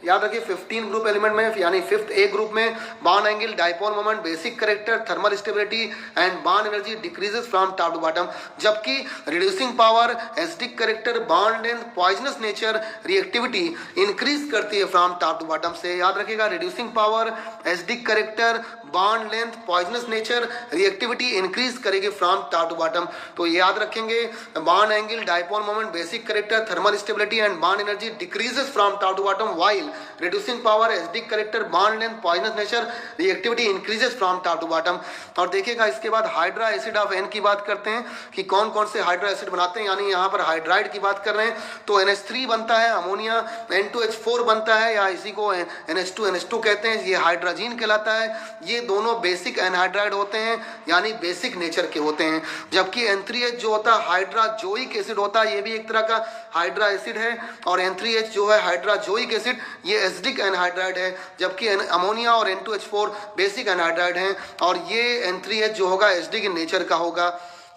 याद रखिए 15 ग्रुप एलिमेंट में यानी 5th A ग्रुप में bond angle, dipole moment, basic character, thermal stability and bond energy decreases from top to bottom. जबकि reducing power, acidic character, bond length, poisonous nature, reactivity increase करती है फ्रॉम टॉप टू बॉटम से। याद रखिएगा reducing power, acidic character, bond length, poisonous nature, reactivity increase करेगी फ्रॉम टॉप टू बॉटम। तो याद रखेंगे bond angle, dipole moment, basic character, thermal stability and bond energy decreases from top to bottom, while reducing power, acidic character, bond length, poisonous nature, reactivity increases from top to bottom. और देखिएगा इसके बाद हाइड्रा एसिड ऑफ N की बात करते हैं कि कौन कौन से हाइड्रा एसिड बनाते हैं, यानी यहाँ पर हाइड्राइड की बात कर रहे हैं तो NH3 बनता है, अमोनिया N2H4 बनता है या इसी को NH2NH2 कहते हैं, ये हाइड्रोजीन कहलाता है। ये दोनों बेसिक एनहाइड्राइड होते हैं यानी बेसिक नेचर के होते हैं। जबकि N3H जो होता है हाइड्राजोइक एसिड होता है, ये भी एक तरह का हाइड्रा एसिड है। और N3H जो है हाइड्राजोइक एसिड, ये एसिडिक एनहाइड्राइड है। जबकि अमोनिया और N2H4 बेसिक एनहाइड्राइड हैं और ये N3H जो होगा एसिडिक इन नेचर का होगा।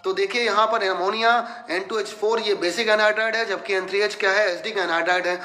तो देखिए यहाँ पर अमोनिया N2H4 ये बेसिक एनहाइड्राइड है, जबकि N3H क्या है, एसिडिक एनहाइड्राइड है।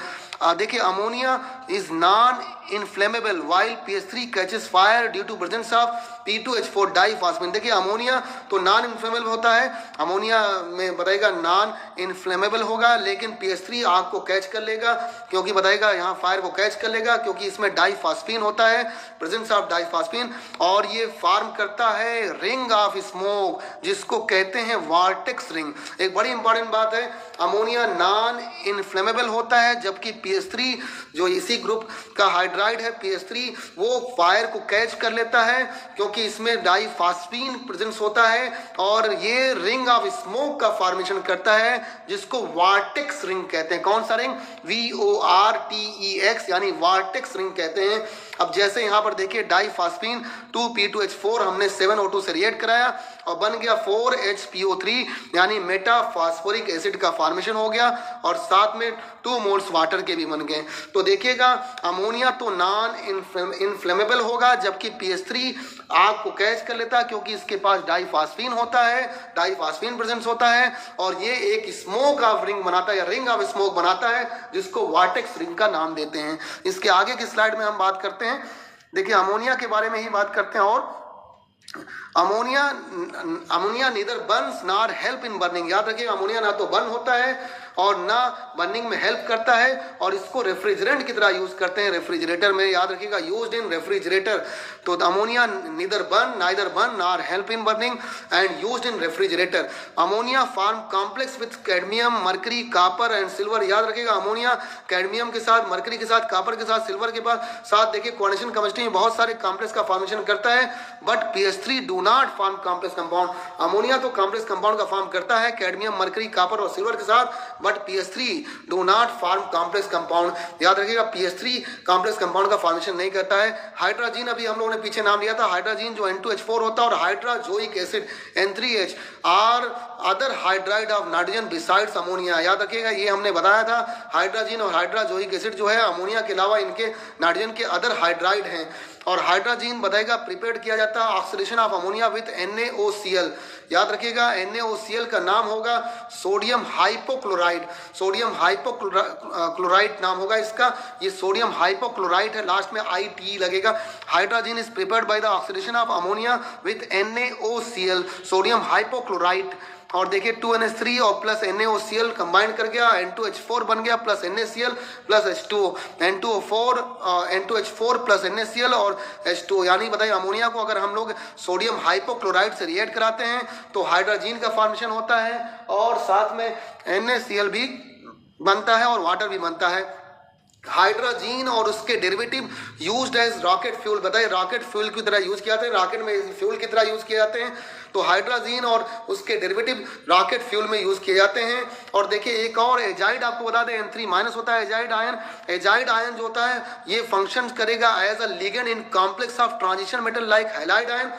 देखिए ammonia is non inflammable while PS3 catches fire due to presence of P2H4 diphosphate. देखिए अमोनिया तो नॉन इनफ्लेमेबल होता है, अमोनिया में बताइएगा नॉन इनफ्लेमेबल होगा, लेकिन PS3 आग को कैच कर लेगा, क्योंकि बताइएगा यहाँ फायर को कैच कर लेगा क्योंकि इसमें डाइफॉस्फीन होता है, प्रेजेंस ऑफ डाइफॉस्फीन। और ये फॉर्म करता है रिंग ऑफ स्मोक जिसको कहते हैं वॉर्टेक्स रिंग। एक बड़ी इंपॉर्टेंट बात है, अमोनिया नॉन इनफ्लेमेबल होता है, जबकि PS3 जो इसी ग्रुप का हाइड्राइड है PS3 वो फायर को कैच कर लेता है क्योंकि इसमें डाइफॉस्फीन प्रेजेंस होता है और ये रिंग ऑफ स्मोक का फॉर्मेशन करता है जिसको वॉर्टेक्स रिंग कहते हैं। कौन सा रिंग, VORTEX यानी वॉर्टेक्स रिंग कहते हैं। अब जैसे यहाँ पर देखिए डाइफॉस्फीन 2P2H4 हमने 7O2 से रिएक्ट कराया और बन गया 4HPO3 यानी मेटा फास्फोरिक एसिड का फॉर्मेशन हो गया और साथ में 2 मोल्स वाटर के भी बन गए। तो देखिएगा अमोनिया तो नॉन इनफ्लेमेबल होगा, जबकि PS3 आग को कैच कर लेता है क्योंकि इसके पास डाइफॉस्फीन होता है, डाइफॉस्फीन प्रेजेंस होता है और ये एक स्मोक ऑफ रिंग बनाता है या रिंग ऑफ स्मोक बनाता है जिसको वॉर्टेक्स रिंग का नाम देते हैं। इसके आगे की स्लाइड में हम बात करते हैं, देखिए अमोनिया के बारे में ही बात करते हैं। और ammonia neither Burns nor help in burning. याद रखिए अमोनिया ना तो बर्न होता है और ना बर्निंग में हेल्प करता है, और इसको रेफ्रिजरेंट की तरह यूज करते हैं रेफ्रिजरेटर में, याद रखिएगा, यूज्ड इन रेफ्रिजरेटर। तो ammonia neither burn nor help in burning and used in refrigerator. Ammonia form complex with cadmium, mercury, copper and silver. याद रखिएगा, अमोनिया कैडमियम के साथ, मरकरी के साथ, कॉपर के साथ, सिल्वर के साथ देखिए कोऑर्डिनेशन केमिस्ट्री में बहुत सारे कॉम्प्लेक्स का फॉर्मेशन करता है, but pH3 do not form complex compound. Ammonia तो कॉम्प्लेक्स कंपाउंड का फॉर्म करता है कैडमियम, मरकरी, कॉपर और सिल्वर के साथ, but pH3 do not form complex compound. याद रखिएगा, pH3 कॉम्प्लेक्स कंपाउंड का फॉर्मेशन नहीं करता है। हाइड्रोजन अभी हम लोगों ने पीछे नाम लिया था, हाइड्रोजन जो N2H4 होता है, और hydrazoic acid N3H are other hydride of nitrogen besides ammonia. याद रखिएगा, ये हमने बताया था, हाइड्रोजन और हाइड्रोजोइक एसिड जो है अमोनिया के अलावा इनके नाइट्रोजन के अदर हाइड्राइड हैं। और हाइड्रोजन बताएगा प्रिपेयर्ड किया जाता है oxidation of ammonia with NaOCl। याद रखिएगा, NaOCl का नाम होगा सोडियम हाइपोक्लोराइड। सोडियम हाइपोक्लोराइड नाम होगा इसका, ये सोडियम हाइपोक्लोराइड है, लास्ट में IT लगेगा। Hydrogen is prepared by the oxidation of ammonia with NaOCl, sodium hypochloride. और देखिए 2NH3 और प्लस NaOCl कंबाइन कर गया, N2H4 बन गया, plus NaCl plus H2O, N2H4 plus NaCl और H2O। यानी बताइए, अमोनिया को अगर हम लोग सोडियम हाइपोक्लोराइड से रिएक्ट कराते हैं तो हाइड्रोजन का फॉर्मेशन होता है, और साथ में NaCl भी बनता है और वाटर भी बनता है। हाइड्रोजन और उसके derivative used as rocket fuel. बताइए, रॉकेट फ्यूल की तरह यूज किया जाते हैं, रॉकेट में फ्यूल की तरह यूज किए जाते हैं, तो हाइड्रोजन और उसके डेरिवेटिव रॉकेट फ्यूल में यूज किए जाते हैं। और देखिए एक और एजाइड आपको बता दें, N3- होता है एजाइड आयन। एजाइड आयन जो होता है ये फंक्शन करेगा as a ligand in complex of transition metal like halide ion.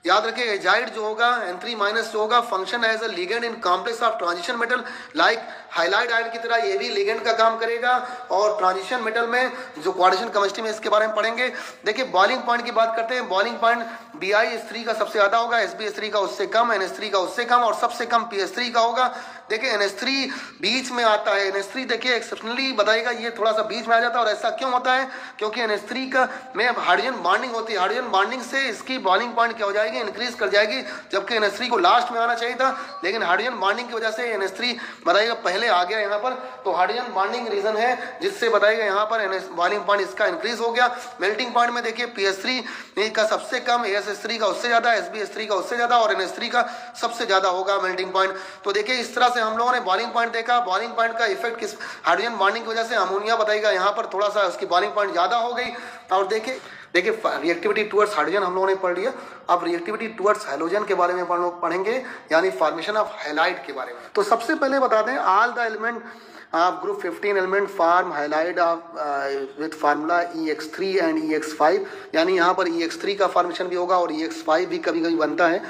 याद रखिए, एजाइड जो होगा N3- जो होगा function as a ligand in complex of transition metal like halide ion की तरह ये भी लिगेंड का काम करेगा। और ट्रांजिशन मेटल में जो कोऑर्डिनेशन केमिस्ट्री में इसके बारे में पढ़ेंगे। देखिए बॉइलिंग पॉइंट की बात करते हैं, बॉइलिंग पॉइंट BiH3 का सबसे ज्यादा होगा, SbH3 का उससे कम, NH3 का उससे कम, और सबसे कम pH3 का होगा। देखिए NH3 बीच में आता है, NH3 देखिए एक्सेप्शनली बताइएगा ये थोड़ा सा बीच में आ जाता है, और ऐसा क्यों होता है? क्योंकि NH3 का में हाइड्रोजन बॉन्डिंग होती है, हाइड्रोजन बॉन्डिंग से इसकी बॉइलिंग पॉइंट क्या हो जाएगी, इंक्रीज कर जाएगी, जबकि NH3 को लास्ट में आना चाहिए था, लेकिन हाइड्रोजन बॉन्डिंग की वजह से NH3 बताइएगा पहले आ गया यहाँ पर। तो हाइड्रोजन बॉन्डिंग रीजन है जिससे बताइएगा यहाँ पर बॉइलिंग पॉइंट इसका इंक्रीज हो गया। मेल्टिंग पॉइंट में देखिए pH3 का सबसे कम, ASH3 का उससे ज्यादा, SbH3 का उससे ज्यादा, और NH3 का सबसे ज्यादा होगा मेल्टिंग पॉइंट। तो देखिए इस तरह से हम लोगों ने बॉइलिंग पॉइंट देखा। बॉइलिंग पॉइंट का इफेक्ट किस, हाइड्रोजन बॉन्डिंग की वजह से अमोनिया बताइएगा यहाँ पर थोड़ा सा उसकी बॉइलिंग पॉइंट ज्यादा हो गई। और देखिए रिएक्टिविटी टुवर्ड्स हाइड्रोजन हम लोगों ने पढ़ लिया, अब रिएक्टिविटी टुवर्ड्स हैलोजन के बारे में पढ़ेंगे, यानी फॉर्मेशन ऑफ हैलाइड के बारे में। तो सबसे पहले बता दें, all the element of group 15 element form halide with formula EX3 and EX5, यानी यहाँ पर EX3 का फॉर्मेशन भी होगा और EX5 भी कभी कभी बनता है।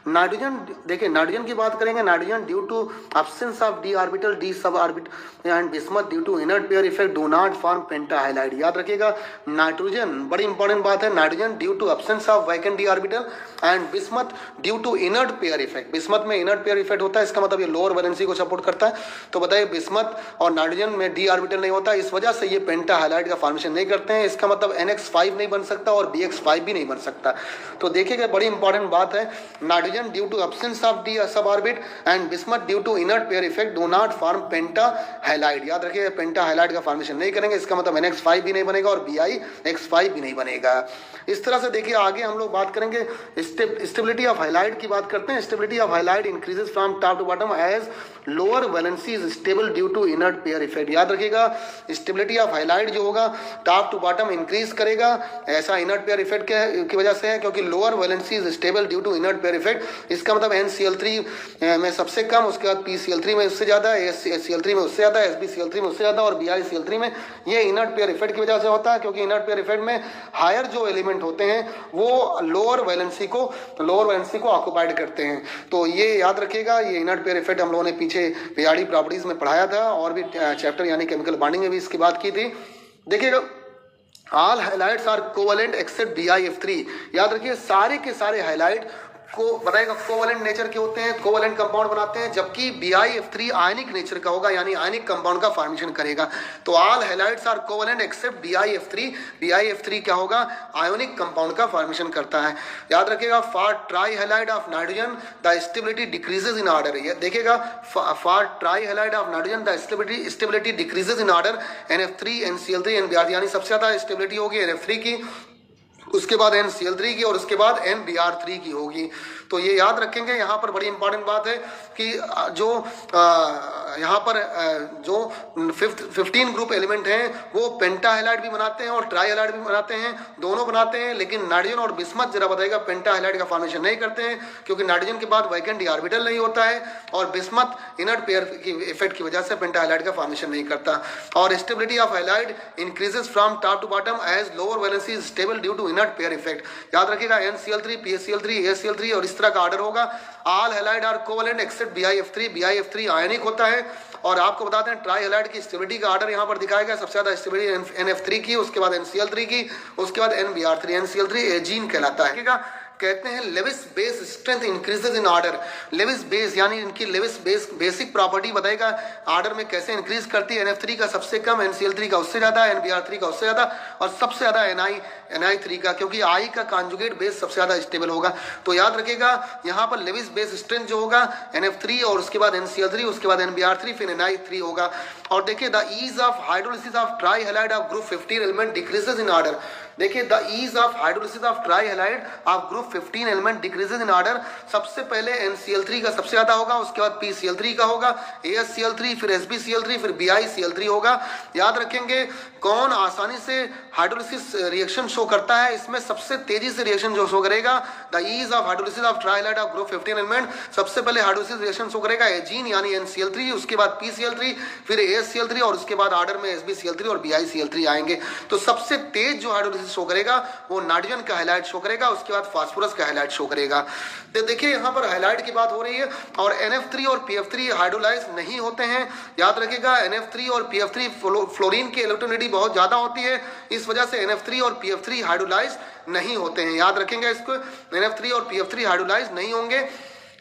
नाइट्रोजन, देखिए नाइट्रोजन की बात करेंगे, nitrogen due to absence of d orbital, d sub orbital and bismuth due to inert pair effect do not form pentahalide. याद रखिएगा, नाइट्रोजन बड़ी इंपॉर्टेंट बात है, nitrogen due to absence of vacant d orbital and bismuth due to inert pair effect. Bismuth में इनर्ट पेयर इफेक्ट होता है, इसका मतलब ये लोअर वैलेंसी को सपोर्ट करता है। तो बताइए बिस्मथ और नाइट्रोजन में डी ऑर्बिटल नहीं होता, इस वजह से ये पेंटाहाइलाइड का फॉर्मेशन नहीं करते हैं। इसका मतलब NX5 नहीं बन सकता और BX5 भी नहीं बन सकता। तो देखिएगा बड़ी इंपॉर्टेंट बात है, nitrogen due to absence of d suborbit and bismuth due to inert pair effect do not form pentahalide। याद रखिए पेंटाहाइलाइड का फॉर्मेशन नहीं करेंगे, इसका मतलब NX5 भी नहीं बनेगा और BiX5 भी नहीं बनेगा। इस तरह से देखिए आगे हम लोग बात करेंगे स्टेबिलिटी ऑफ हाइलाइड की बात करते हैं। Stability of halide increases from top to bottom as lower valency is stable due to inert pair effect. याद रखिएगा स्टेबिलिटी ऑफ हाइलाइड जो होगा टॉप टू बॉटम इंक्रीज करेगा, ऐसा इनर्ट पेयर इफेक्ट की वजह से है, क्योंकि lower valency is stable due to inert pair effect. इसका मतलब NCl3 में सबसे कम, उसके बाद PCl3 में उससे ज्यादा, SCl3 में उससे ज्यादा, SbCl3 में उससे ज्यादा और BiCl3 में। ये इनर्ट पेयर इफेक्ट की वजह से होता है, क्योंकि इनर्ट पेयर इफेक्ट में हायर जो एलिमेंट होते हैं वो लोअर वैलेंसी को ऑक्युपाइड करते हैं। तो ये याद रखिएगा, ये इनर्ट पेयर इफेक्ट हम लोगों ने पीछे पीआरडी प्रॉपर्टीज में पढ़ाया था, और भी चैप्टर यानी केमिकल बॉन्डिंग में भी इसकी बात की थी। देखिएगा all halides are covalent except BiF3। याद रखिए सारे के सारे हाइलाइट को बताएगा कोवेलेंट नेचर के होते हैं, कोवेलेंट कंपाउंड बनाते हैं, जबकि BiF3 आयनिक नेचर का होगा, यानी आयनिक कंपाउंड का फॉर्मेशन करेगा। तो all halides are covalent except BiF3। BiF3 क्या होगा, आयोनिक कंपाउंड का फॉर्मेशन करता है। याद रखिएगा for try halide of nitrogen the stability decreases in order. ये देखिएगा for try halide of nitrogen the stability decreases in order NF3 NCl3 NBr, यानी सबसे ज्यादा स्टेबिलिटी होगी NF3 की, उसके बाद NCl3 की और उसके बाद NBr3 की होगी। तो ये याद रखेंगे। यहाँ पर बड़ी इंपॉर्टेंट बात है कि जो यहाँ पर जो 15 ग्रुप एलिमेंट हैं वो पेंटा हैलाइड भी बनाते हैं और ट्राई हैलाइड भी बनाते हैं, दोनों बनाते हैं, लेकिन नाइट्रोजन और बिस्मथ जरा बताएगा पेंटा हैलाइड का फॉर्मेशन नहीं करते हैं, क्योंकि नाइट्रोजन के बाद वैकेंट डी ऑर्बिटल नहीं होता है और बिस्मथ इनर्ट पेयर की इफेक्ट की वजह से पेंटा हैलाइड का फॉर्मेशन नहीं करता। और stability of halide increases from top to bottom as lower valency is stable due to inert pair effect. याद रखिएगा NCl3 PaCl3 ACl3 और इस तरह का ऑर्डर होगा। All halide are covalent except BiF3। BiF3 ionic होता है। और आपको बताते हैं ट्राई हैलाइड की स्टेबिलिटी का ऑर्डर यहाँ पर दिखाया गया, सबसे ज्यादा स्टेबिलिटी NF3 की, उसके बाद NCl3 की, उसके बाद NBr3। NCl3 एजीन कहलाता है। कहते हैं Lewis base strength increases in order. Lewis base यानी इनकी लेविस बेस बेसिक प्रॉपर्टी बताएगा ऑर्डर में कैसे इंक्रीज करती है। NF3 का सबसे कम, NCl3 का उससे ज्यादा, NBr3 का उससे ज्यादा और सबसे ज्यादा Ni3 का, क्योंकि I का कॉन्जुगेट बेस सबसे ज्यादा स्टेबल होगा। तो याद रखिएगा यहाँ पर लेविस बेस स्ट्रेंथ जो होगा NF3 और उसके बाद NCl3, उसके बाद NBr3, फिर Ni3 होगा। और देखिए the ease of hydrolysis of try halide of group 15 element decreases in order. देखिए the ease of hydrolysis of try halide of group 15 element decreases in order. सबसे पहले NCl3 का सबसे ज्यादा होगा, उसके बाद PCl3 का होगा, AsCl3, फिर SbCl3, फिर BiCl3 होगा। याद रखेंगे कौन आसानी से हाइड्रोलिसिस रिएक्शन शो करता है, इसमें सबसे तेजी से रिएक्शन जो शो करेगा the ease of hydrolysis of try halide of group 15 element. सबसे पहले हाइड्रोलिसिस रिएक्शन शो करेगा एजीन यानी NCl3, उसके बाद PCl3, फिर AsCl3 और उसके बाद ऑर्डर में SbCl3 और BiCl3 आएंगे। तो सबसे तेज जो हाइड्रोलिसिस शो करेगा वो नाइट्रोजन का हैलाइड शो करेगा, उसके बाद फास्फोरस का हैलाइड शो करेगा। तो देखिए यहाँ पर हैलाइड की बात हो रही है और NF3 और PF3 हाइड्रोलाइज नहीं होते हैं। याद रखिएगा NF3 और PF3 फ्लोरीन की इलेक्ट्रोनिटी बहुत ज्यादा होती है, इस वजह से NF3 और PF3 हाइड्रोलाइज नहीं होते हैं। याद रखेंगे इसको, NF3 और PF3 हाइड्रोलाइज नहीं होंगे।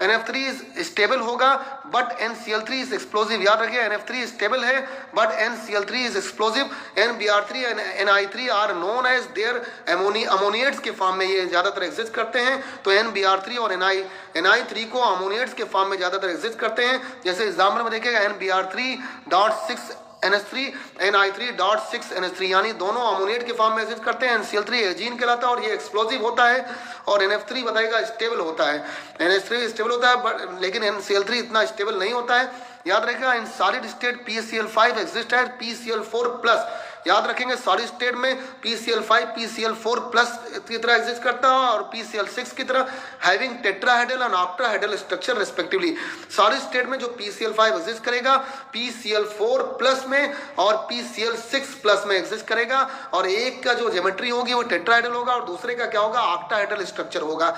NF3 स्टेबल होगा बट NCl3 इज एक्सप्लोसिव। याद रखिए NF3 स्टेबल है but NCl3 is explosive. NBr3 and Ni3 are known as their ammoniates के फॉर्म में ये ज्यादातर एग्जिस्ट करते हैं। तो NBr3 और Ni3 को अमोनिएट्स के फॉर्म में ज्यादातर एग्जिस्ट करते हैं। जैसे एग्जाम्पल में देखिएगा NBr3.6 NH3 Ni3.6 NH3, यानी दोनों अमोनिएट के फॉर्म में एग्जिस्ट करते हैं। NCl3 एजीन कहलाता है और ये एक्सप्लोसिव होता है और NF3 बताएगा स्टेबल होता है। NH3 स्टेबल होता है लेकिन NCl3 इतना स्टेबल नहीं होता है। याद रखिएगा in solid state PCl5 exist है PCl4+। याद रखेंगे सॉलिड स्टेट में PCl5 PCl4+ की तरह एग्जिस्ट करता है और PCl6 की तरह हैविंग टेट्राहेड्रल और octahedral structure respectively. Solid state में जो PCl5 एग्जिस्ट करेगा PCl4+ में और PCl6+ में एग्जिस्ट करेगा और एक का जो ज्योमेट्री होगी वो टेट्राहेड्रल होगा और दूसरे का क्या होगा, ऑक्टाहेड्रल स्ट्रक्चर होगा।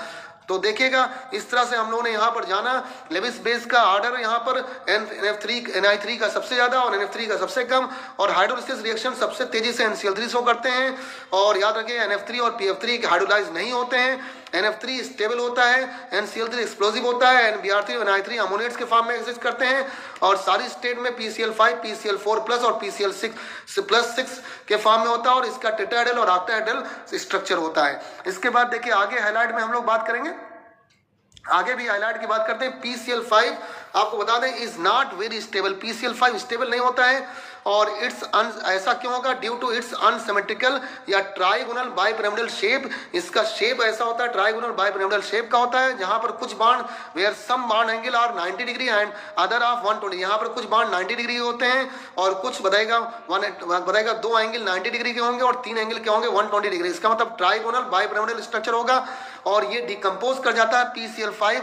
तो देखिएगा इस तरह से हम लोगों ने यहाँ पर जाना लेविस बेस का ऑर्डर, यहाँ पर Ni3 का सबसे ज्यादा और NF3 का सबसे कम और हाइड्रोलिसिस रिएक्शन सबसे तेजी से NCl3 शो करते हैं। और याद रखिए NF3 और PF3 के हाइड्रोलाइज नहीं होते हैं। NF3 स्टेबल होता है, NCl3 एक्सप्लोसिव होता है, NBr3 और Ni3 अमोनिएट्स के फॉर्म में एग्जिस्ट करते हैं और सॉलिड स्टेट में PCl5 PCl4+ और PCl6+ के फॉर्म में होता है और इसका टेट्राहेड्रल और ऑक्टाहेड्रल स्ट्रक्चर होता है। इसके बाद देखिए आगे हाइलाइट में हम लोग बात करेंगे, आगे भी हाइलाइट की बात करते हैं। PCl5 आपको बता दें is not very stable. PCl5 stable नहीं होता है और ऐसा क्यों होगा, ड्यू टू इट्स अनसिमेट्रिकल या ट्राइगोनल बाइपिरामिडल शेप। इसका शेप ऐसा होता है ट्राइगोनल बाइपिरामिडल शेप का होता है, जहां पर कुछ बाण where some bond angle are 90 degree and other of 120। यहाँ पर कुछ बाण 90 डिग्री होते हैं और कुछ बताएगा दो एंगल 90 डिग्री के होंगे और 3 एंगल के होंगे 120 डिग्री। इसका मतलब ट्राइगोनल बाइपिरामिडल स्ट्रक्चर होगा और ये डिकम्पोज कर जाता है। PCl5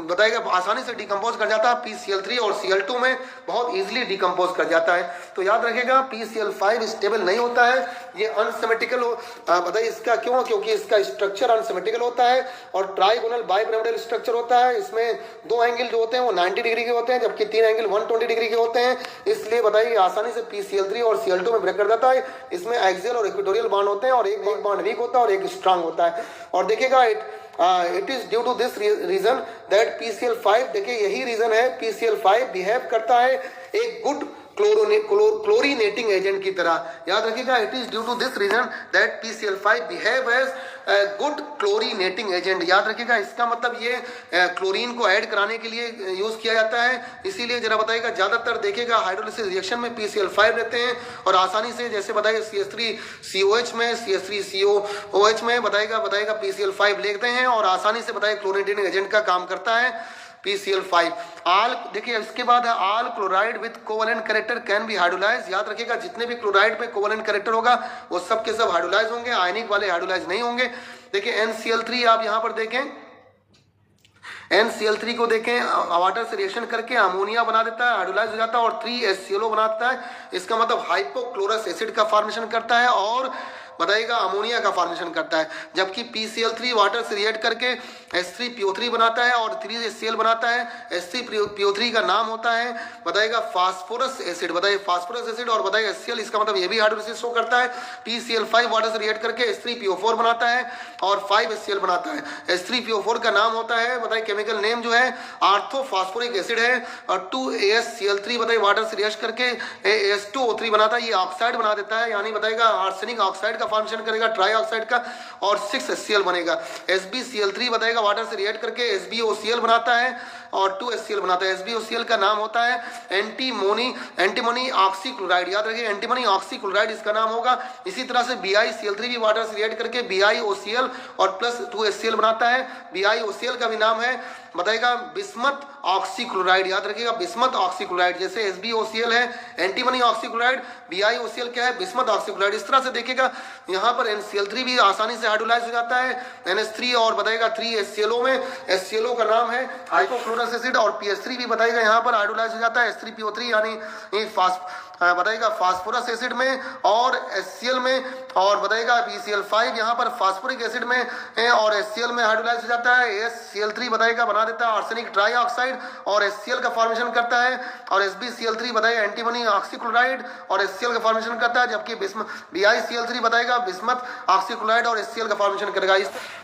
बताएगा आसानी से डिकम्पोज कर जाता है PCl3 और Cl2 में बहुत इजीली डिकम्पोज कर जाता है। तो याद रखेगा PCl5 स्टेबल नहीं होता है, ये अनसिमेट्रिकल बताइए इसका क्यों, क्योंकि इसका स्ट्रक्चर अनसिमेट्रिकल होता है और ट्राइगोनल बाइपिरामिडल स्ट्रक्चर होता है। इसमें 2 एंगल जो होते हैं वो 90 डिग्री के होते हैं जबकि 3 एंगल 120 डिग्री के होते हैं। इसलिए बताइए आसानी से PCl3 और Cl2 में ब्रेक कर जाता है। इसमें एक्सियल और इक्वेटोरियल बॉन्ड होते हैं और एक बॉन्ड वीक होता है और एक स्ट्रांग होता है। और देखिएगा it is due to this reason that PCl5, देखिए यही रीजन है, PCl5 बिहेव करता है एक गुड क्लोरीनेटिंग एजेंट की तरह। याद रखिएगा, it is due to this reason that PCl5 behave as good chlorinating agent. याद रखिएगा, इसका मतलब ये क्लोरीन को ऐड कराने के लिए यूज किया जाता है। इसीलिए जरा बताइएगा, ज्यादातर देखिएगा हाइड्रोलिसिस रिएक्शन में PCl5 रहते हैं और आसानी से जैसे बताइए CH3COH में, CH3COOH में बताइएगा PCl5 लेते हैं और आसानी से बताइए क्लोरीनेटिंग एजेंट का काम करता है PCl5। आल देखिए इसके बाद है all chloride with covalent character can be hydrolyse. याद रखिएगा, जितने भी क्लोराइड में कोवेलेंट कैरेक्टर होगा वो सब के सब हाइड्रोलाइज होंगे, आयनिक वाले हाइड्रोलाइज नहीं होंगे। देखिए NCl3 आप यहां पर देखें, NCl3 को देखें, वाटर से रिएक्शन करके अमोनिया बना देता है, हाइड्रोलाइज हो जाता है और 3HClO बनाता है। इसका मतलब हाइपोक्लोरस एसिड का फॉर्मेशन करता है और बताइएगा अमोनिया का फॉर्मेशन करता है। जबकि PCl3 वाटर से रिएक्ट करके H3PO3 बनाता है और 3HCl बनाता है। H3PO3 का नाम होता है बताइएगा फास्फोरस एसिड, बताइए फास्फोरस एसिड, और बताइए HCl, इसका मतलब ये भी हाइड्रोलिसिस शो करता है। PCl5 वाटर से रिएक्ट करके H3PO4 बनाता है और 5HCl बनाता है। H3PO4 का नाम होता है बताइए, केमिकल नेम जो है आर्थोफॉस्फोरिक एसिड है। और 2AsCl3 बताइए वाटर से रिएक्ट करके H2O3 बनाता है, ये ऑक्साइड बना देता है, यानी बताइएगा आर्सेनिक ऑक्साइड का फॉर्मेशन करेगा, ट्राई ऑक्साइड का, और 6HCl बनेगा। SbCl3 बताएगा वाटर से रिएक्ट करके SbOCl बनाता है और 2HCl बनाता है। SbOCl का नाम होता है एंटीमनी ऑक्सीक्लोराइड। याद रखिए, एंटीमनी ऑक्सीक्लोराइड इसका नाम होगा। इसी तरह से BiCl3 भी वाटर से रिएक्ट करके BiOCl और प्लस 2HCl बनाता है। BiOCl का भी नाम है बताएगा बिस्मथ ऑक्सीक्लोराइड। याद रखिएगा, बिस्मथ ऑक्सीक्लोराइड, जैसे SbOCl है एंटीमनी ऑक्सीक्लोराइड, BiOCl क्या है, बिस्मथ ऑक्सीक्लोराइड। इस तरह से देखिएगा यहाँ पर NCl3 भी आसानी से हाइड्रोलाइज हो जाता है NH3 और बताएगा 3HClO में, HClO का नाम है हाइपोक्लोरस एसिड, और PH3 भी बताएगा यहाँ पर हाइड्रोलाइज हो जाता है H3PO3 यानी बताएगा फास्फोरस एसिड में और HCl में, और बताएगा PCl5 यहाँ पर फास्फोरिक एसिड में और HCl में हाइड्रोलाइज हो जाता है। AsCl3 बताएगा बना देता है आर्सेनिक ट्राई ऑक्साइड और HCl का फॉर्मेशन करता है, और SbCl3 बताएगा एंटीमनी ऑक्सीक्लोराइड और HCl का फॉर्मेशन करता है, जबकि BiCl3 बताएगा बिस्मथ ऑक्सीक्लोराइड और HCl का फॉर्मेशन करेगा।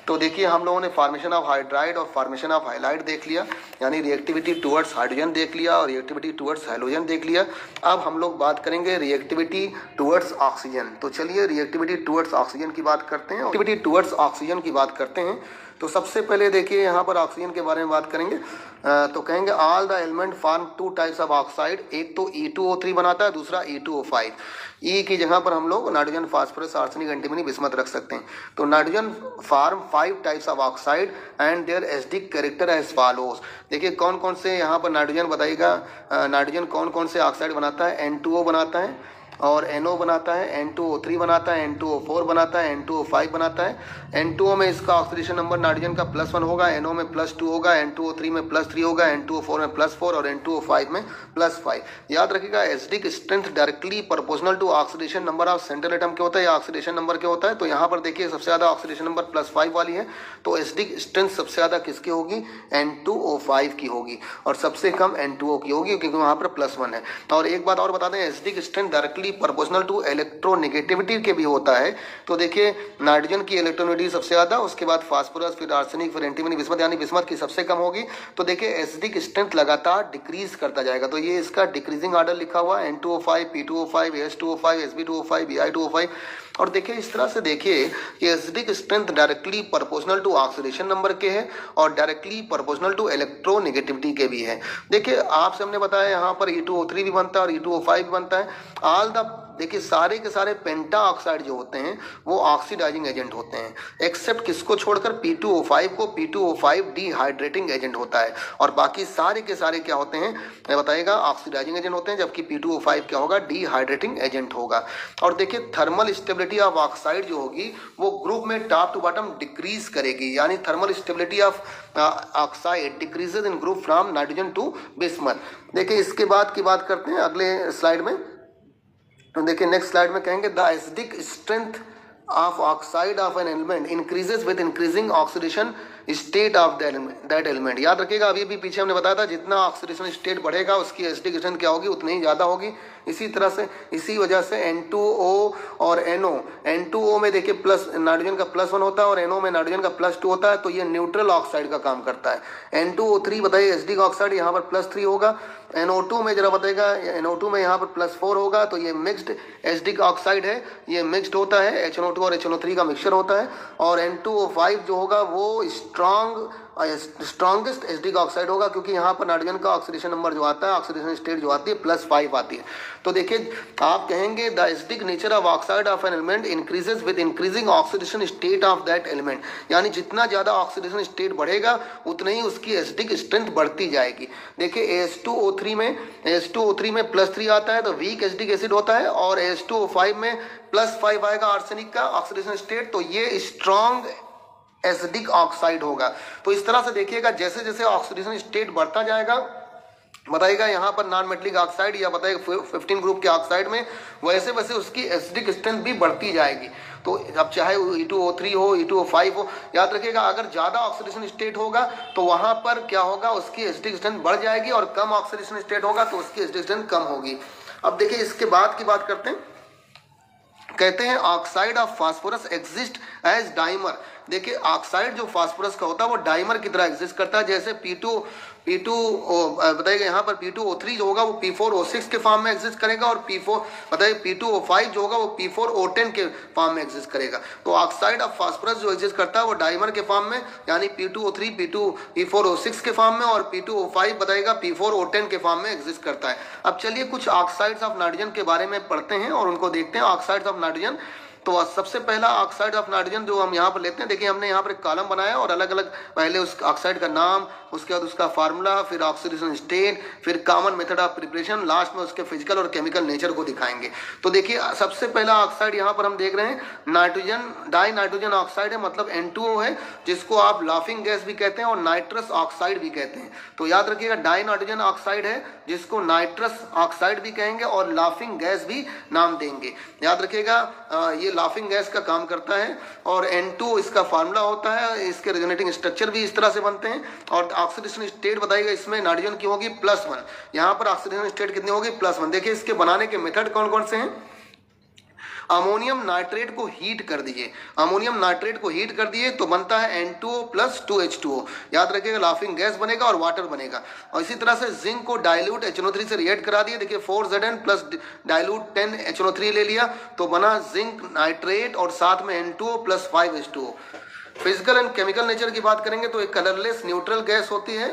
तो देखिए हम लोगों ने फॉर्मेशन ऑफ हाइड्राइड और फॉर्मेशन ऑफ हाइलाइड देख लिया, यानी रिएक्टिविटी टुवर्ड्स हाइड्रोजन देख लिया और रिएक्टिविटी टुवर्ड्स हैलोजन देख लिया। अब हम लोग बात करेंगे रिएक्टिविटी टुवर्ड्स ऑक्सीजन। तो चलिए रिएक्टिविटी टुवर्ड्स ऑक्सीजन की बात करते हैं। रिएक्टिविटी टुवर्ड्स ऑक्सीजन की बात करते हैं तो सबसे पहले देखिए यहाँ पर ऑक्सीजन के बारे में बात करेंगे तो कहेंगे all the element form two types of oxide. एक तो E2O3 बनाता है, दूसरा E2O5। E की जगह पर हम लोग nitrogen, phosphorus, arsenic, antimony, bismuth रख सकते हैं। तो nitrogen form 5 types of oxide and their acidic character as follows. देखिए कौन कौन से यहाँ पर नाइट्रोजन बताइएगा, नाइट्रोजन कौन कौन से ऑक्साइड बनाता है, N2O बनाता है और NO बनाता है, N2O3 बनाता है, N2O4 बनाता है, N2O5 बनाता है। N2O में इसका ऑक्सीडेशन नंबर नाइट्रोजन का +1 होगा, NO में +2 होगा, N2O3 में +3 होगा, N2O4 में +4 और N2O5 में +5। याद रखिएगा acidic strength directly proportional to oxidation number of central atom क्या होता है या ऑक्सीडेशन नंबर क्या होता है। तो यहाँ पर देखिए सबसे ज़्यादा ऑक्सीडेशन नंबर +5 वाली है, तो एसिडिक स्ट्रेंथ सबसे ज़्यादा किसकी होगी, N2O5 की होगी, और सबसे कम N2O की होगी क्योंकि वहाँ पर +1 है। और एक बात और बता दें, acidic strength directly proportional to electronegativity के भी होता है। तो देखिए नाइट्रोजन की इलेक्ट्रोनेगेटिविटी सबसे ज्यादा, उसके बाद फास्फोरस, फिर आर्सेनिक, फिर एंटीमनी, बिस्मथ, यानी बिस्मथ की सबसे कम होगी। तो देखिए एसिडिक स्ट्रेंथ लगातार डिक्रीज करता जाएगा, तो ये इसका डिक्रीजिंग ऑर्डर लिखा हुआ है N2O5, P2O5, H2O5, Sb2O5, Bi2O5। और देखिए इस तरह से देखिए कि acidic strength directly proportional to oxidation number के है और डायरेक्टली प्रोपोर्शनल टू इलेक्ट्रोनेगेटिविटी के भी है। देखिए आपसे हमने बताया यहाँ पर E2O3 भी बनता है और E2O5 भी बनता है। ऑल द देखिए सारे के सारे पेंटा ऑक्साइड जो होते हैं वो ऑक्सीडाइजिंग एजेंट होते हैं, एक्सेप्ट किसको छोड़कर P2O5 को। P2O5 डिहाइड्रेटिंग एजेंट होता है और बाकी सारे के सारे क्या होते हैं बताइएगा, ऑक्सीडाइजिंग एजेंट होते हैं, जबकि P2O5 क्या होगा, डिहाइड्रेटिंग एजेंट होगा। और देखिए थर्मल स्टेबिलिटी ऑफ ऑक्साइड जो होगी वो ग्रुप में टॉप टू बॉटम डिक्रीज करेगी, यानी thermal stability of oxide decreases in group from nitrogen to bismuth. देखिए इसके बाद की बात करते हैं अगले स्लाइड में। तो देखिए नेक्स्ट स्लाइड में कहेंगे the acidic strength of oxide of an element increases with increasing oxidation state of that element। याद रखिएगा, अभी भी पीछे हमने बताया था जितना ऑक्सीडेशन स्टेट बढ़ेगा उसकी एसिडिक स्ट्रेंथ क्या होगी, उतनी ही ज़्यादा होगी। इसी तरह से इसी वजह से N2O और NO, N2O में देखिए प्लस नाइट्रोजन का +1 होता है और NO में नाइट्रोजन का +2 होता है, तो ये न्यूट्रल ऑक्साइड का काम करता है। N2O3 बताइए एसिडिक ऑक्साइड, यहाँ पर +3 होगा। NO2 में जरा बताएगा, NO2 में यहाँ पर +4 होगा, तो ये मिक्स्ड एसिडिक ऑक्साइड है, ये मिक्स्ड होता है, HNO2 और HNO3 का मिक्सचर होता है। और N2O5 जो होगा वो स्ट्रॉन्गेस्ट एसिडिक ऑक्साइड होगा, क्योंकि यहाँ पर नाइट्रोजन का ऑक्सीडेशन नंबर जो आता है, ऑक्सीडेशन स्टेट जो आती है +5 आती है। तो देखिए आप कहेंगे the acidic nature of oxide of an element increases with increasing oxidation state of that element, यानी जितना ज़्यादा ऑक्सीडेशन स्टेट बढ़ेगा उतनी ही उसकी एसिडिक स्ट्रेंथ बढ़ती जाएगी। देखिए AS2O3 में +3 आता है तो वीक एसिडिक एसिड होता है, और AS2O5 में +5 आएगा आर्सेनिक का ऑक्सीडेशन स्टेट, तो ये स्ट्रॉन्ग एसिडिक ऑक्साइड होगा। तो इस तरह से देखिएगा जैसे जैसे ऑक्सीडेशन स्टेट बढ़ता जाएगा, बताइएगा यहाँ पर नॉन मेटलिक ऑक्साइड या बताइएगा 15 ग्रुप के ऑक्साइड में, वैसे वैसे उसकी एसिडिक स्ट्रेंथ भी बढ़ती जाएगी। तो अब चाहे E2O3 हो, E2O5 हो, याद रखिएगा अगर ज़्यादा ऑक्सीडेशन स्टेट होगा तो वहाँ पर क्या होगा, उसकी एसिडिक स्ट्रेंथ बढ़ जाएगी, और कम ऑक्सीडेशन स्टेट होगा तो उसकी एसिडिक स्ट्रेंथ कम होगी। अब देखिए इसके बाद की बात करते हैं, कहते हैं oxide of phosphorus exist as dimer. देखिए ऑक्साइड जो फास्फोरस का होता है वो डाइमर की तरह एग्जिस्ट करता है, जैसे P2 बताइएगा यहाँ पर P2O3 जो होगा वो P4O6 के फॉर्म में एग्जिस्ट करेगा, और P2O5 जो होगा वो P4O10 के फॉर्म में एग्जिस्ट करेगा। तो ऑक्साइड ऑफ फास्फोरस जो एग्जिस्ट करता है वो डाइमर के फॉर्म में, यानी P2O3 P4O6 के फॉर्म में, और P2O5 बताइएगा P4O10 के फॉर्म में एग्जिस्ट करता है। अब चलिए कुछ ऑक्साइड्स ऑफ नाइट्रोजन के बारे में पढ़ते हैं और उनको देखते हैं। ऑक्साइड्स ऑफ नाइट्रोजन, तो सबसे पहला ऑक्साइड ऑफ नाइट्रोजन जो हम यहाँ पर लेते हैं, देखिए हमने यहाँ पर एक कॉलम बनाया और अलग अलग पहले उस ऑक्साइड का नाम, उसके बाद उसका फार्मूला, फिर ऑक्सीडेशन स्टेट, फिर common method of preparation, last में उसके फिजिकल और केमिकल नेचर को दिखाएंगे। तो देखिए सबसे पहला ऑक्साइड यहाँ पर हम देख रहे हैं नाइट्रोजन, डाई नाइट्रोजन ऑक्साइड है, मतलब N2O है, जिसको आप लाफिंग गैस भी कहते हैं और नाइट्रस ऑक्साइड भी कहते हैं। तो याद रखिएगा डाई नाइट्रोजन ऑक्साइड है जिसको नाइट्रस ऑक्साइड भी कहेंगे और लाफिंग गैस भी नाम देंगे। याद रखिएगा ये लाफिंग गैस का काम करता है, और N2 इसका फार्मूला होता है, इसके रेजोनेटिंग स्ट्रक्चर भी इस तरह से बनते हैं। और ऑक्सीडेशन स्टेट बताइएगा इसमें नाइट्रोजन की होगी +1, यहाँ पर ऑक्सीडेशन स्टेट कितनी होगी +1। देखिए इसके बनाने के मेथड कौन कौन से हैं। अमोनियम नाइट्रेट को हीट कर दीजिए, अमोनियम नाइट्रेट को हीट कर दिए तो बनता है N2O + 2H2O। याद रखिएगा लाफिंग गैस बनेगा और वाटर बनेगा। और इसी तरह से जिंक को डाइल्यूट HNO3 से रिएक्ट करा दिए, देखिए 4Zn + डाइल्यूट 10HNO3 ले लिया तो बना जिंक नाइट्रेट, और साथ में N2O + 5H2O। Physical and chemical nature की बात करेंगे तो एक कलरलेस न्यूट्रल गैस होती है।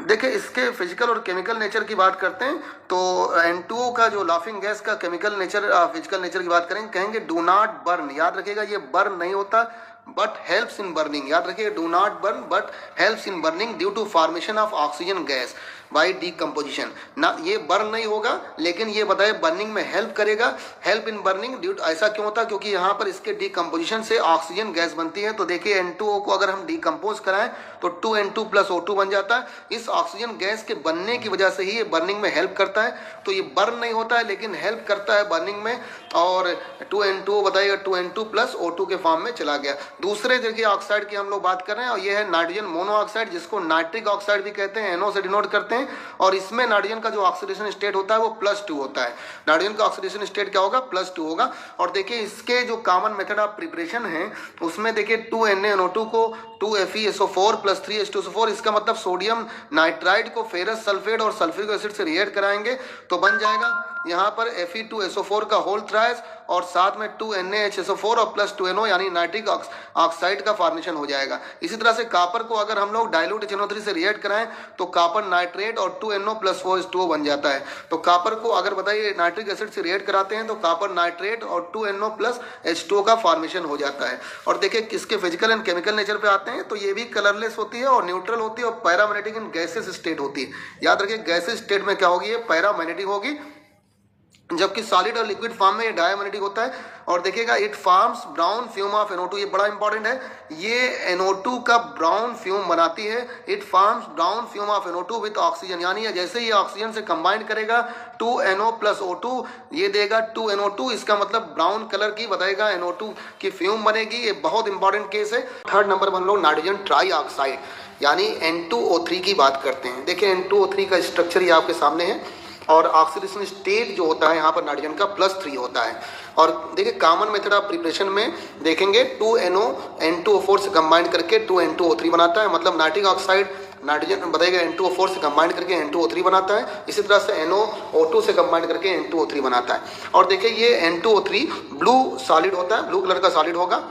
देखिए इसके फिजिकल और केमिकल नेचर की बात करते हैं तो N2O का जो लाफिंग गैस का केमिकल नेचर, फिजिकल नेचर की बात करेंगे, कहेंगे डू नॉट बर्न। याद रखिएगा ये बर्न नहीं होता बट हेल्प्स इन बर्निंग। याद रखिएगा do not burn but helps in burning due to formation of oxygen gas by decomposition. ना ये बर्न नहीं होगा लेकिन ये बताए बर्निंग में हेल्प करेगा, हेल्प इन बर्निंग ड्यू। ऐसा क्यों होता है, क्योंकि यहाँ पर इसके डीकम्पोजिशन से ऑक्सीजन गैस बनती है। तो देखिए N2O को अगर हम डीकम्पोज कराएं तो 2N2 + O2 बन जाता है। इस ऑक्सीजन गैस के बनने की वजह से ही ये बर्निंग में हेल्प करता है। तो ये बर्न नहीं होता है लेकिन हेल्प करता है बर्निंग में। और 2N2 बताइएगा 2N2 + O2 के फॉर्म में चला गया। दूसरे देखिए ऑक्साइड की हम लोग बात कर रहे हैं और ये है नाइट्रोजन मोनोऑक्साइड, जिसको नाइट्रिक ऑक्साइड भी कहते हैं, NO से डिनोट करते हैं। और इसमें नाइट्रोजन का जो ऑक्सीडेशन स्टेट होता है वो +2 होता है। नाइट्रोजन का ऑक्सीडेशन स्टेट क्या होगा +2 होगा। और देखिए इसके जो कॉमन मेथड ऑफ प्रिपरेशन है उसमें देखिए 2NaNO2 को 2FeSO4 + 3H2SO4, इसका मतलब सोडियम नाइट्राइड को फेरस सल्फेट और सल्फ्यूरिक एसिड से रिएक्ट कराएंगे तो बन जाएगा यहाँ पर Fe2SO4 का होल थ्राइस, और साथ में 2NaHSO4 और +2NO यानी नाइट्रिक ऑक्साइड का फॉर्मेशन हो जाएगा। इसी तरह से कॉपर को अगर हम लोग डाइल्यूट HNO3 से रिएक्ट कराएं तो कॉपर नाइट्रेट और 2NO + 4H2O बन जाता है। तो कॉपर को अगर बताइए नाइट्रिक एसिड से रिएक्ट कराते हैं तो कॉपर नाइट्रेट और 2NO + H2O का फॉर्मेशन हो जाता है। और देखिए किसके फिजिकल एंड केमिकल नेचर पे आते हैं तो ये भी कलरलेस होती है और न्यूट्रल होती है और पैरामैग्नेटिक इन गैसेस स्टेट होती है। याद रखिए गैसेस स्टेट में क्या होगी, ये पैरामैग्नेटिक होगी। जबकि सॉलिड और लिक्विड फॉर्म में ये डायमैग्नेटिक होता है। और देखिएगा it forms brown fume of NO2, ये बड़ा इंपॉर्टेंट है, ये NO2 का ब्राउन फ्यूम बनाती है। It forms brown fume of NO2 with oxygen, यानी जैसे ये ऑक्सीजन से कंबाइन करेगा 2NO + O2 ये देगा 2NO2, इसका मतलब ब्राउन कलर की बताएगा NO2 की फ्यूम बनेगी। ये बहुत इंपॉर्टेंट केस है। थर्ड नंबर पर हम लोग नाइट्रोजन ट्राईऑक्साइड यानी N2O3 की बात करते हैं। देखिए N2O3 का स्ट्रक्चर ये आपके सामने है और ऑक्सीडेशन स्टेट जो होता है यहाँ पर नाइट्रोजन का +3 होता है। और देखिए कॉमन मेथड ऑफ प्रिपरेशन में देखेंगे 2NO N2O4 से कंबाइन करके 2N2O3 बनाता है, मतलब नाइट्रिक ऑक्साइड नाइट्रोजन बताएगा N2O4 से कंबाइन करके N2O3 बनाता है। इसी तरह से NOO2 से कंबाइन करके N2O3 बनाता है। और देखिए ये N2O3 ब्लू सॉलिड होता है, ब्लू कलर का सॉलिड होगा,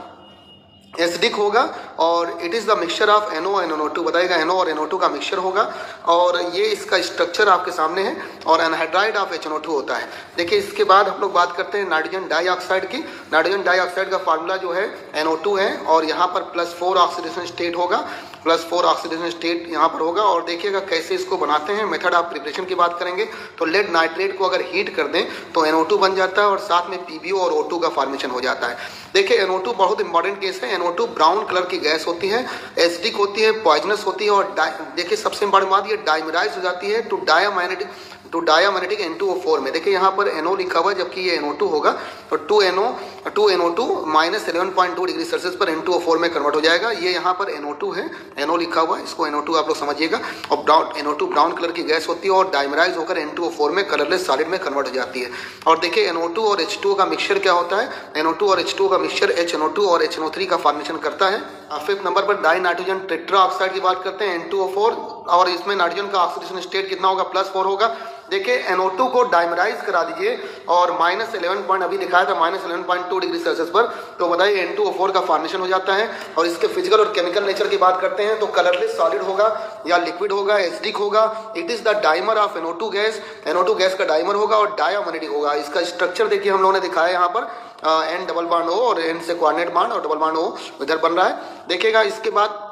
एसिडिक होगा और it is the mixture of NO and NO2 बताएगा, NO और NO2 का मिक्सचर होगा। और ये इसका स्ट्रक्चर आपके सामने है और एनहाइड्राइड ऑफ HNO2 होता है। देखिए इसके बाद हम लोग बात करते हैं नाइट्रोजन डाइऑक्साइड की। नाइट्रोजन डाइऑक्साइड का फार्मूला जो है NO2 है और यहाँ पर +4 ऑक्सीडेशन स्टेट होगा, +4 ऑक्सीडेशन स्टेट यहाँ पर होगा। और देखिएगा कैसे इसको बनाते हैं, मेथड ऑफ प्रिपरेशन की बात करेंगे तो लेड नाइट्रेट को अगर हीट कर दें तो NO2 बन जाता है और साथ में PbO और O2 का फॉर्मेशन हो जाता है। देखिए NO2 बहुत इंपॉर्टेंट केस है। NO2 ब्राउन कलर की गैस होती है, एसिडिक होती है, पॉइजनस होती है और देखिए सबसे इंपॉर्टेंट बात ये डाइमराइज हो जाती है टू डायमैग्नेटिक N2O4 में। देखिए यहाँ पर NO लिखा हुआ है जबकि ये NO2 होगा तो 2NO2 -11.2 डिग्री सेल्सियस पर N2O4 में कन्वर्ट हो जाएगा। ये यहाँ पर NO2 है, NO लिखा हुआ है, इसको NO2 आप लोग समझिएगा। और NO2 ब्राउन कलर की गैस होती है और डाइमराइज होकर N2O4 में कलरलेस सॉलिड में कन्वर्ट हो जाती है। और देखिए NO2 और H2O का मिक्सचर क्या होता है, NO2 और H2O का मिक्सचर HNO2 और HNO3 का फॉर्मेशन करता है। फिफ्थ नंबर पर डाई नाइट्रोजन टेट्रा ऑक्साइड की बात करते हैं N2O4 और इसमें नाइट्रोजन का ऑक्सीडेशन स्टेट कितना होगा, +4 होगा। देखिए NO2 को डाइमराइज करा दीजिए और -11 अभी दिखाया था -11.2 डिग्री सेल्सियस पर, तो बताइए N2O4 का फॉर्मेशन हो जाता है। और इसके फिजिकल और केमिकल नेचर की बात करते हैं तो कलरलेस सॉलिड होगा या लिक्विड होगा, एसिडिक होगा। It is the dimer of NO2 gas, NO2 gas का डाइमर होगा और डायमैग्नेटिक होगा। इसका स्ट्रक्चर देखिए हम लोगों ने दिखाया यहाँ पर N डबल बॉन्ड O और N से कोऑर्डिनेट बॉन्ड और डबल बॉन्ड O इधर बन रहा है। देखिएगा इसके बाद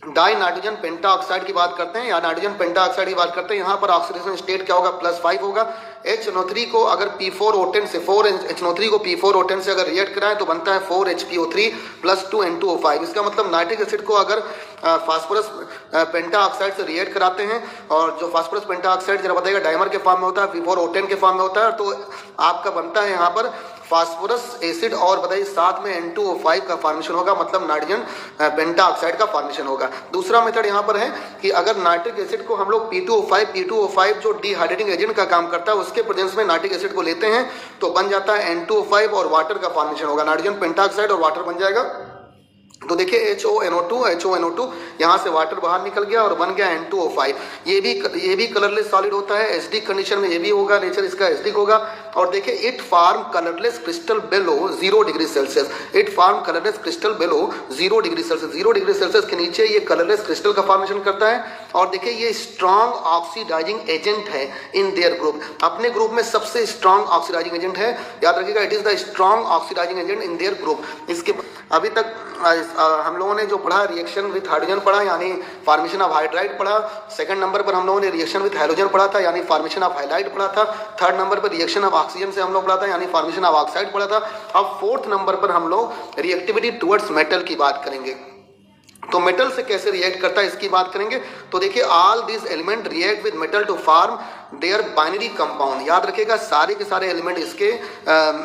डाई नाइट्रोजन पेंटा ऑक्साइड की बात करते हैं या नाइट्रोजन पेंटा ऑक्साइड की बात करते हैं। यहाँ पर ऑक्सीडेशन स्टेट क्या होगा, +5 होगा। HNO3 को अगर P4O10 से 4HNO3 को P4O10 से अगर रिएक्ट कराएं तो बनता है 4HPO3 + 2N2O5। इसका मतलब नाइट्रिक एसिड को अगर फास्फोरस पेंटा ऑक्साइड से रिएक्ट कराते हैं और जो फास्फोरस पेंटा ऑक्साइड जरा बताएगा डाइमर के फॉर्म में होता है, P4O10 के फॉर्म में होता है, तो आपका बनता है यहाँ पर फास्फोरस एसिड और बताइए साथ में N2O5 का फॉर्मेशन होगा, मतलब नाइट्रोजन पेंटा ऑक्साइड का फॉर्मेशन होगा। दूसरा मेथड यहाँ पर है कि अगर नाइट्रिक एसिड को हम लोग P2O5 जो डिहाइड्रेटिंग एजेंट का काम करता है उसके प्रेजेंस में नाइट्रिक एसिड को लेते हैं तो बन जाता है N2O5 और वाटर का फॉर्मेशन होगा, नाइट्रोजन पेंटा ऑक्साइड और वाटर बन जाएगा। तो देखिए HONO2 यहाँ से वाटर बाहर निकल गया और बन गया N2O5। ये भी कलरलेस सॉलिड होता है, एसिडिक कंडीशन में ये भी होगा, नेचर इसका एसिडिक होगा। और देखिए it form colourless crystal below 0 degree Celsius. It form colourless crystal below 0 degree Celsius. 0 degree Celsius के नीचे ये कलरलेस क्रिस्टल का फॉर्मेशन करता है। और देखिए ये स्ट्रॉन्ग ऑक्सीडाइजिंग एजेंट है इन देयर ग्रुप, अपने ग्रुप में सबसे स्ट्रॉन्ग ऑक्सीडाइजिंग एजेंट है, याद रखिएगा, it is the strong oxidising agent in their group. इसके अभी तक हम लोगों ने जो पढ़ा रिएक्शन विथ हाइड्रोजन पढ़ा यानी फॉर्मेशन ऑफ हाइड्राइड पढ़ा। सेकंड नंबर पर हम लोगों ने रिएक्शन विथ हाइड्रोजन पढ़ा था यानी फॉर्मेशन ऑफ हाइलाइट पढ़ा था। थर्ड नंबर पर रिएक्शन ऑफ ऑक्सीजन से हम लोग पढ़ा था यानी फॉर्मेशन ऑफ ऑक्साइड पढ़ा था। अब फोर्थ नंबर पर हम लोग रिएक्टिविटी टुवर्ड्स मेटल की बात करेंगे। तो मेटल से कैसे रिएक्ट करता है इसकी बात करेंगे। तो देखिए all this element react with metal to form their binary compound. याद रखिएगा सारे के सारे एलिमेंट इसके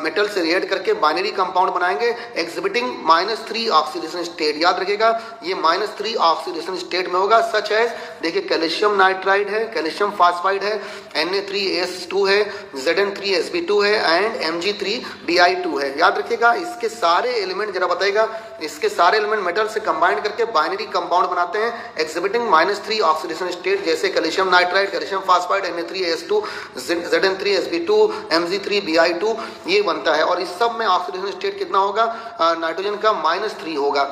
मेटल से रिएक्ट करके बाइनरी कंपाउंड बनाएंगे एग्जिबिटिंग -3 ऑक्सीडेशन स्टेट। याद रखिएगा ये -3 ऑक्सीडेशन स्टेट में होगा। सच है देखिए कैल्शियम नाइट्राइड है, कैल्शियम फास्फाइड है, Na3S2 है, Zn3Sb2 है एंड Mg3Bi2 है। याद रखिएगा इसके सारे एलिमेंट जरा बताइएगा, इसके सारे एलिमेंट मेटल से कंबाइन करके बाइनरी कंपाउंड बनाते हैं एग्जिबिटिंग -3 ऑक्सीडेशन स्टेट, जैसे calcium nitride, calcium phosphide, Na3S2, Zn3Sb2, Mg3Bi2 ये बनता है। और इस सब में ऑक्सीडेशन स्टेट कितना होगा, नाइट्रोजन का -3 होगा।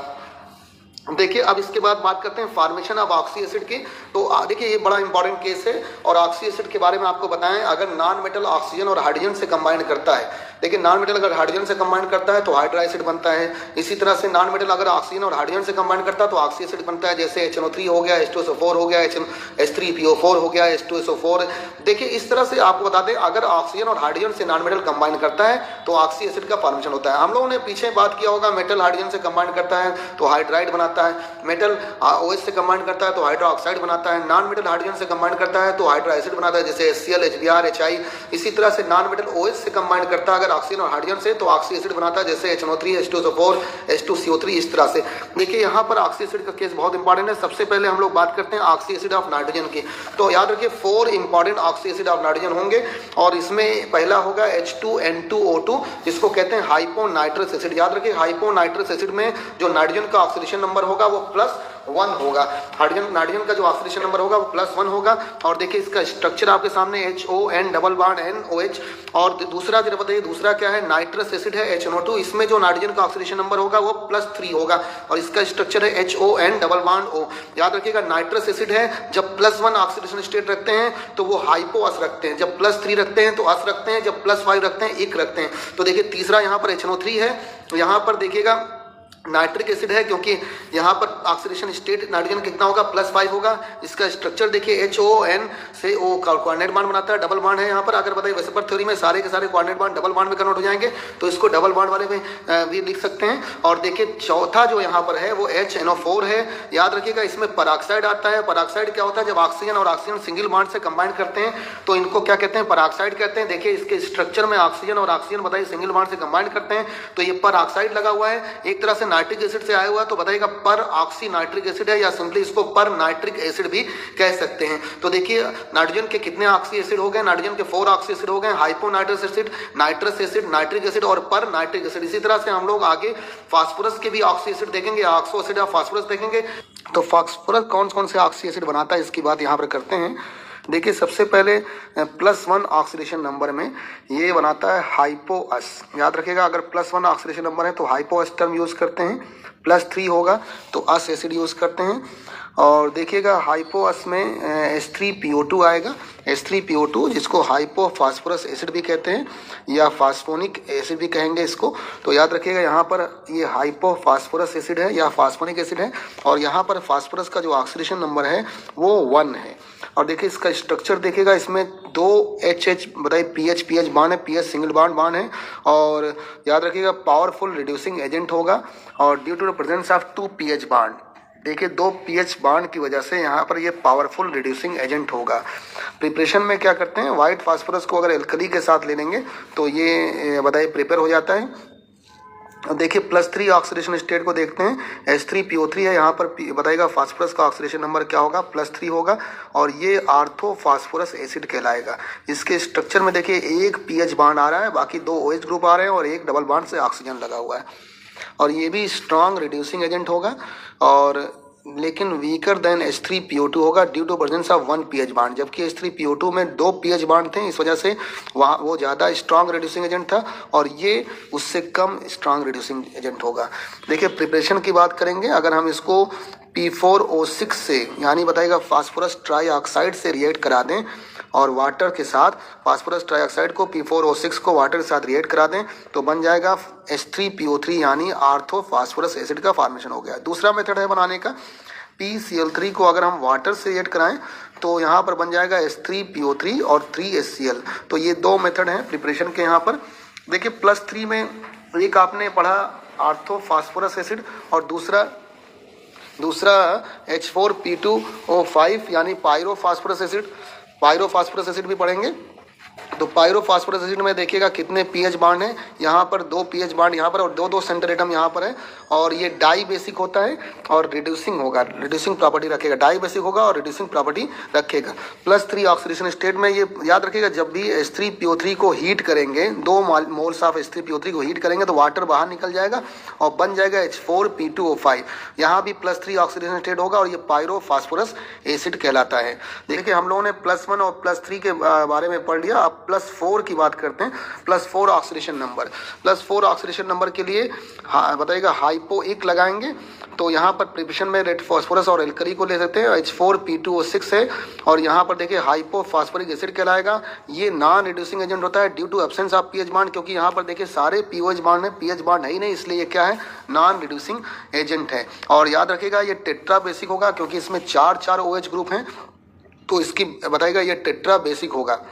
देखिए अब इसके बाद बात करते हैं फॉर्मेशन ऑफ ऑक्सी एसिड की। तो देखिए ये बड़ा इंपॉर्टेंट केस है और ऑक्सी एसिड के बारे में आपको बताएं, अगर नॉन मेटल ऑक्सीजन और हाइड्रोजन से कंबाइन करता है, देखिए नॉन मेटल अगर हाइड्रोजन से कंबाइन करता है तो हाइड्रा एसिड बनता है। इसी तरह से नॉन मेटल अगर ऑक्सीजन और हाइड्रोजन से कंबाइन करता है तो ऑक्सी एसिड बनता है, जैसे HNO3 हो गया, H2SO4 हो गया, H3PO4 हो गया, H2SO4। देखिए इस तरह से आपको बता दें, अगर ऑक्सीजन और हाइड्रोजन से नॉन मेटल कंबाइन करता है तो ऑक्सी एसिड का फॉर्मेशन होता है। हम लोगों ने पीछे बात किया होगा, मेटल हाइड्रोजन से कंबाइन करता है तो हाइड्राइड बनाता है, मेटल OH से कंबाइन करता है तो हाइड्रो ऑक्साइड बनाता है, नॉन मेटल हाइड्रोजन से कंबाइन करता है तो हाइड्रा एसिड बनाता है, जैसे HCl, HBr, HI। इसी तरह से नॉन मेटल OH से कंबाइन करता है अगर ऑक्सीजन और हाइड्रोजन से तो ऑक्सी एसिड बनाता है, जैसे HNO3, H2SO4, H2CO3। इस तरह से देखिए यहाँ पर ऑक्सी एसिड का केस बहुत इंपॉर्टेंट है। सबसे पहले हम लोग बात करते हैं ऑक्सी एसिड ऑफ नाइट्रोजन की। तो याद रखिए 4 important oxy acid of nitrogen होंगे और इसमें पहला होगा H2N2O2 जिसको कहते हैं हाइपोनाइट्रस एसिड। याद रखिए हाइपोनाइट्रस एसिड में जो नाइट्रोजन का ऑक्सीडेशन नंबर होगा वो +1 होगा, नाइट्रोजन का जो ऑक्सीडेशन नंबर होगा वो +1 होगा। और देखिए इसका स्ट्रक्चर आपके सामने HON डबल बॉन्ड NOH। और दूसरा जरा बताइए दूसरा क्या है, नाइट्रस एसिड है HNO2, इसमें जो नाइट्रोजन का ऑक्सीडेशन नंबर होगा वो +3 होगा और इसका स्ट्रक्चर है HON डबल बॉन्ड O। याद रखिएगा नाइट्रस एसिड है, जब +1 ऑक्सीडेशन स्टेट रखते हैं तो वो हाइपो अस रखते हैं, जब +3 रखते हैं तो अस रखते हैं, जब +5 रखते हैं इक रखते हैं। तो देखिए तीसरा यहाँ पर HNO3 है, यहाँ पर देखिएगा नाइट्रिक एसिड है क्योंकि यहाँ पर ऑक्सीडेशन स्टेट नाइट्रोजन कितना होगा +5 होगा। इसका स्ट्रक्चर देखिए HON से O कोऑर्डिनेट बॉन्ड बनाता है, डबल बॉन्ड है यहाँ पर। अगर बताइए वेस्पर थ्योरी में सारे के सारे कोऑर्डिनेट बॉन्ड डबल बॉन्ड में कन्वर्ट हो जाएंगे तो इसको डबल बॉन्ड वाले में भी लिख सकते हैं। और देखिए चौथा जो यहाँ पर है वो HNO4 है। याद रखिएगा इसमें पराक्साइड आता है। पराक्साइड क्या होता है, जब ऑक्सीजन और ऑक्सीजन सिंगल बॉन्ड से कंबाइन करते हैं तो इनको क्या कहते हैं, पराक्साइड कहते हैं। देखिए इसके स्ट्रक्चर में ऑक्सीजन और ऑक्सीजन बताइए सिंगल बॉन्ड से कंबाइन करते हैं तो ये पराक्साइड लगा हुआ है, एक तरह से नाइट्रिक एसिड से आया हुआ, तो बताइएगा पर ऑक्सी नाइट्रिक एसिड है या सिंपली इसको पर नाइट्रिक एसिड भी कह सकते हैं। तो देखिए नाइट्रोजन के कितने ऑक्सी एसिड हो गए, नाइट्रोजन के 4 ऑक्सी एसिड हो गए, hyponitrous acid, nitrous acid, nitric acid और पर नाइट्रिक एसिड। इसी तरह से हम लोग आगे फास्फोरस के भी ऑक्सी एसिड देखेंगे, ऑक्सो एसिड ऑफ फास्फोरस देखेंगे। तो फास्फोरस कौन कौन से ऑक्सी एसिड बनाता है इसकी बात यहाँ पर करते हैं। देखिए सबसे पहले +1 ऑक्सीडेशन नंबर में ये बनाता है हाइपोअस। याद रखिएगा अगर +1 ऑक्सीडेशन नंबर है तो हाइपोअस टर्म यूज करते हैं, +3 होगा तो अस एसिड यूज करते हैं। और देखिएगा हाइपोअस में H3PO2 आएगा, H3PO2 जिसको हाइपोफास्फोरस एसिड भी कहते हैं या फास्फोनिक एसिड भी कहेंगे इसको। तो याद रखिएगा यहाँ पर ये हाइपोफास्फोरस एसिड है या फास्फोनिक एसिड है और यहाँ पर फास्फोरस का जो ऑक्सीडेशन नंबर है वो 1 है। और देखिए इसका स्ट्रक्चर देखिएगा, इसमें 2 H बताइए PH बॉन्ड है, PH सिंगल बॉन्ड है। और याद रखिएगा पावरफुल रिड्यूसिंग एजेंट होगा और due to the presence of 2 PH bond, देखिए 2 PH बॉन्ड की वजह से यहाँ पर ये पावरफुल रिड्यूसिंग एजेंट होगा। प्रिपरेशन में क्या करते हैं, व्हाइट फास्फोरस को अगर एल्कली के साथ ले लेंगे तो ये बताइए प्रिपेयर हो जाता है। देखिए +3 ऑक्सीडेशन स्टेट को देखते हैं, H3PO3 है, यहाँ पर बताइएगा फास्फोरस का ऑक्सीडेशन नंबर क्या होगा, +3 होगा और ये आर्थोफास्फोरस एसिड कहलाएगा। इसके स्ट्रक्चर में देखिए 1 PH बॉन्ड आ रहा है, बाकी 2 OH ग्रुप आ रहे हैं और 1 डबल बॉन्ड से ऑक्सीजन लगा हुआ है। और ये भी स्ट्रॉन्ग रिड्यूसिंग एजेंट होगा और लेकिन वीकर देन H3PO2 होगा due to presence of 1 PH bond, जबकि H3PO2 में 2 PH बॉन्ड थे, इस वजह से वहाँ वो ज़्यादा स्ट्रॉन्ग रिड्यूसिंग एजेंट था और ये उससे कम स्ट्रॉन्ग रिड्यूसिंग एजेंट होगा। देखिए प्रिपरेशन की बात करेंगे, अगर हम इसको P4O6 से यानी बताइएगा फास्फोरस ट्राईऑक्साइड से रिएक्ट करा दें और वाटर के साथ फास्फोरस ट्राईऑक्साइड को P4O6 को वाटर के साथ रिएक्ट करा दें तो बन जाएगा H3PO3 यानी आर्थोफास्फोरस एसिड का फॉर्मेशन हो गया। दूसरा मेथड है बनाने का, PCl3 को अगर हम वाटर से रिएक्ट कराएं तो यहाँ पर बन जाएगा H3PO3 और 3HCl। तो ये 2 मेथड हैं प्रिपरेशन के। यहाँ पर देखिए +3 में एक आपने पढ़ा आर्थोफास्फोरस एसिड और दूसरा H4P2O5 यानी पायरोफास्फोरस एसिड भी पढ़ेंगे। तो पायरोफास्फोरस एसिड में देखिएगा कितने PH बॉन्ड हैं, यहाँ पर 2 PH बॉन्ड यहाँ पर और 2 सेंटर एटम यहाँ पर है और ये डाई बेसिक होता है और रिड्यूसिंग होगा, रिड्यूसिंग प्रॉपर्टी रखेगा, डाई बेसिक होगा और रिड्यूसिंग प्रॉपर्टी रखेगा। +3 ऑक्सीडेशन स्टेट में ये याद रखिएगा जब भी H3PO3 को हीट करेंगे, 2 मोल्स ऑफ H3PO3 को हीट करेंगे तो वाटर बाहर निकल जाएगा और बन जाएगा H4P2O5। यहाँ भी +3 ऑक्सीडेशन स्टेट होगा और ये पायरोफास्फोरस एसिड कहलाता है। देखिए हम लोगों ने +1 और +3 के बारे में पढ़ लिया। अब +4 की बात करते हैं, +4 ऑक्सीडेशन नंबर। +4 ऑक्सीडेशन नंबर के लिए बताइएगा हाइपोइक लगाएंगे, तो यहाँ पर प्रिपरेशन में रेड फास्फोरस और एल्कली को ले सकते हैं, H4P2O6 है, और यहाँ पर देखिए हाइपो फास्फोरिक एसिड कहलाएगा। ये नॉन रिड्यूसिंग एजेंट होता है due to absence of PH bond, क्योंकि यहाँ पर देखिए सारे पीओएच बॉन्ड है, पीएच बॉन्ड है ही नहीं, इसलिए ये क्या है, नॉन रिड्यूसिंग एजेंट है। और याद रखिएगा ये टेट्रा बेसिक होगा, क्योंकि इसमें 4 OH ग्रुप हैं, तो इसकी बताइएगा ये टेट्रा बेसिक होगा।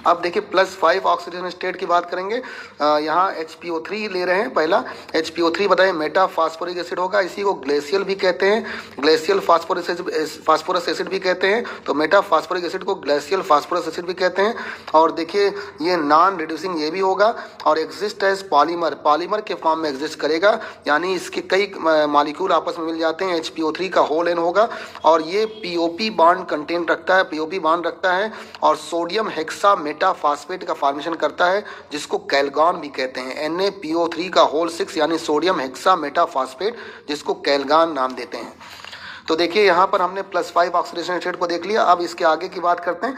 अब देखिए +5 ऑक्सीडेशन स्टेट की बात करेंगे। यहाँ HPO3 ले रहे हैं। पहला HPO3 बताइए मेटा फास्फोरिक एसिड होगा, इसी को ग्लेशियल भी कहते हैं, ग्लेशियल फास्फोरस एसिड भी कहते हैं, तो मेटा फास्फोरिक एसिड को ग्लेशियल फास्फोरस एसिड भी कहते हैं। और देखिए ये नॉन रिड्यूसिंग ये भी होगा, और एग्जिस्ट एज पॉलीमर, पॉलीमर के फॉर्म में एग्जिस्ट करेगा, यानी इसके कई मॉलिक्यूल आपस में मिल जाते हैं। HPO3 का होल एन होगा, और ये POP बॉन्ड कंटेन रखता है, POP बॉन्ड रखता है, और सोडियम हेक्सा मेटा फास्फेट का फॉर्मेशन करता है, जिसको कैलगॉन भी कहते हैं। NaPO3 का होल 6 यानी सोडियम हेक्सा मेटा फास्फेट, जिसको कैलगॉन नाम देते हैं। तो देखिए यहाँ पर हमने +5 ऑक्सीडेशन स्टेट को देख लिया। अब इसके आगे की बात करते हैं।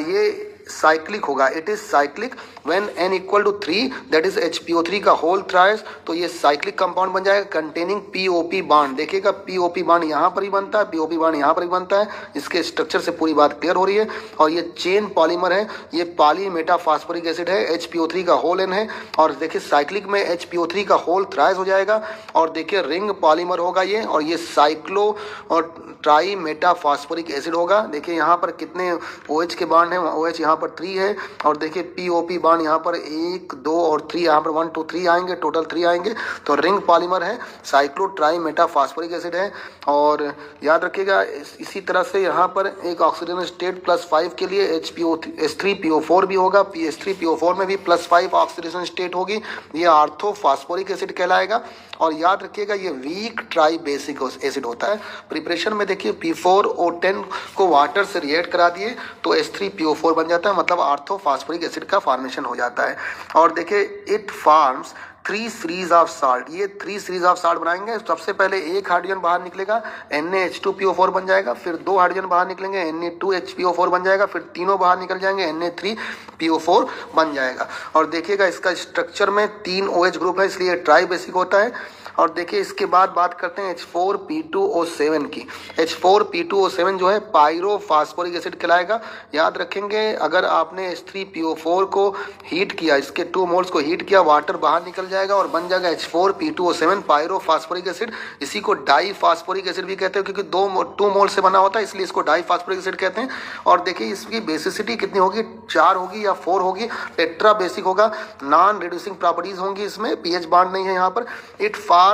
ये साइक्लिक होगा, it is cyclic when n = 3, that is HPO3 का होल थ्राइस, तो ये साइक्लिक कंपाउंड बन जाएगा कंटेनिंग POP बॉन्ड। देखिएगा POP बॉन्ड यहाँ पर ही बनता है, POP बॉन्ड यहाँ पर ही बनता है, इसके स्ट्रक्चर से पूरी बात क्लियर हो रही है। और ये चेन पॉलीमर है, ये पॉली मेटा फास्फोरिक एसिड है, HPO3 का होल एन है, और देखिए साइक्लिक में HPO3 का होल थ्राइस हो जाएगा, और देखिए रिंग पॉलीमर होगा ये, और ये साइक्लो और ट्राई मेटा फास्फोरिक एसिड होगा। देखिए यहाँ पर कितने OH के बॉन्ड हैं, OH यहाँ पर 3 है, और देखिए POP बॉन्ड यहाँ पर 1 2 और 3, यहाँ पर 1 2 3 आएंगे, टोटल 3 आएंगे, तो रिंग पॉलीमर है, cyclo try Meta phosphoric acid है। और याद रखिएगा इसी तरह से यहाँ पर एक ऑक्सीडेशन स्टेट +5 के लिए H3PO4 भी होगा, H3PO4 में भी +5 ऑक्सीडेशन स्टेट होगी, ये आर्थो फास्फोरिक एसिड कहलाएगा। और याद रखिएगा ये वीक ट्राई बेसिक एसिड होता है। प्रिपरेशन में देखिए P4O10 को वाटर से रिएक्ट करा दिए तो H3PO4 बन जाता है, मतलब आर्थो फास्फोरिक एसिड का फॉर्मेशन हो जाता है। और देखिए it forms 3 series of salt, ये 3 सीरीज ऑफ साल्ट बनाएंगे। सबसे पहले एक हाइड्रोजन बाहर निकलेगा, NaH2PO4 बन जाएगा, फिर 2 हाइड्रोजन बाहर निकलेंगे, Na2HPO4 बन जाएगा, फिर तीनों बाहर निकल जाएंगे, Na3PO4 बन जाएगा। और देखिएगा इसका स्ट्रक्चर में 3 OH ग्रुप है, इसलिए ट्राई बेसिक होता है। और देखिए इसके बाद बात करते हैं H4P2O7 की। H4P2O7 जो है पायरो फास्फोरिक एसिड कहलाएगा। याद रखेंगे अगर आपने H3PO4 को हीट किया, इसके 2 मोल्स को हीट किया, वाटर बाहर निकल जाएगा और बन जाएगा H4P2O7 पायरो फास्फोरिक एसिड। इसी को डाई फास्फोरिक एसिड भी कहते हैं, क्योंकि 2 मोल से बना होता है, इसलिए इसको डाई फास्फोरिक एसिड कहते हैं। और देखिए इसकी बेसिसिटी कितनी होगी, 4 होगी या 4 होगी, टेट्रा बेसिक होगा, नॉन रिड्यूसिंग प्रॉपर्टीज होंगी इसमें, पीएच बॉन्ड नहीं है यहाँ पर। It form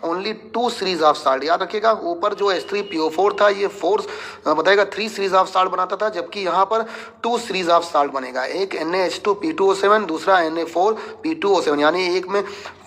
only 2 series of salt. याद रखिएगा ऊपर जो H3PO4 था ये 4 बताएगा 3 सीरीज ऑफ साल्ट बनाता था, जबकि यहाँ पर 2 सीरीज ऑफ साल्ट बनेगा, एक NaH2P2O7, दूसरा Na4P2O7, यानी एक में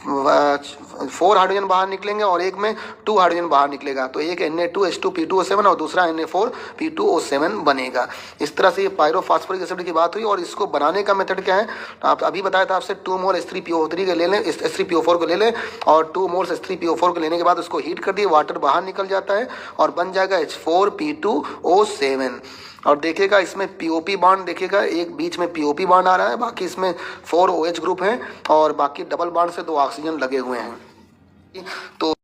4 हाइड्रोजन बाहर निकलेंगे और एक में 2 हाइड्रोजन बाहर निकलेगा, तो एक Na2H2P2O7 और दूसरा Na4P2O7 बनेगा। इस तरह से ये पायरोफॉस्फोरिक एसिड की बात हुई। और इसको बनाने का मेथड क्या है, आप अभी बताया था आपसे 2 मोल H3PO3 के ले लें, H3PO4 को ले लें, और 2 मोल H3PO4 को लेने के बाद उसको हीट कर दिए, वाटर बाहर निकल जाता है और बन जाएगा H4P2O7। और देखिएगा इसमें POP बॉन्ड, देखिएगा एक बीच में POP बॉन्ड आ रहा है, बाकी इसमें 4 OH ग्रुप हैं और बाकी डबल बॉन्ड से 2 ऑक्सीजन लगे हुए हैं। तो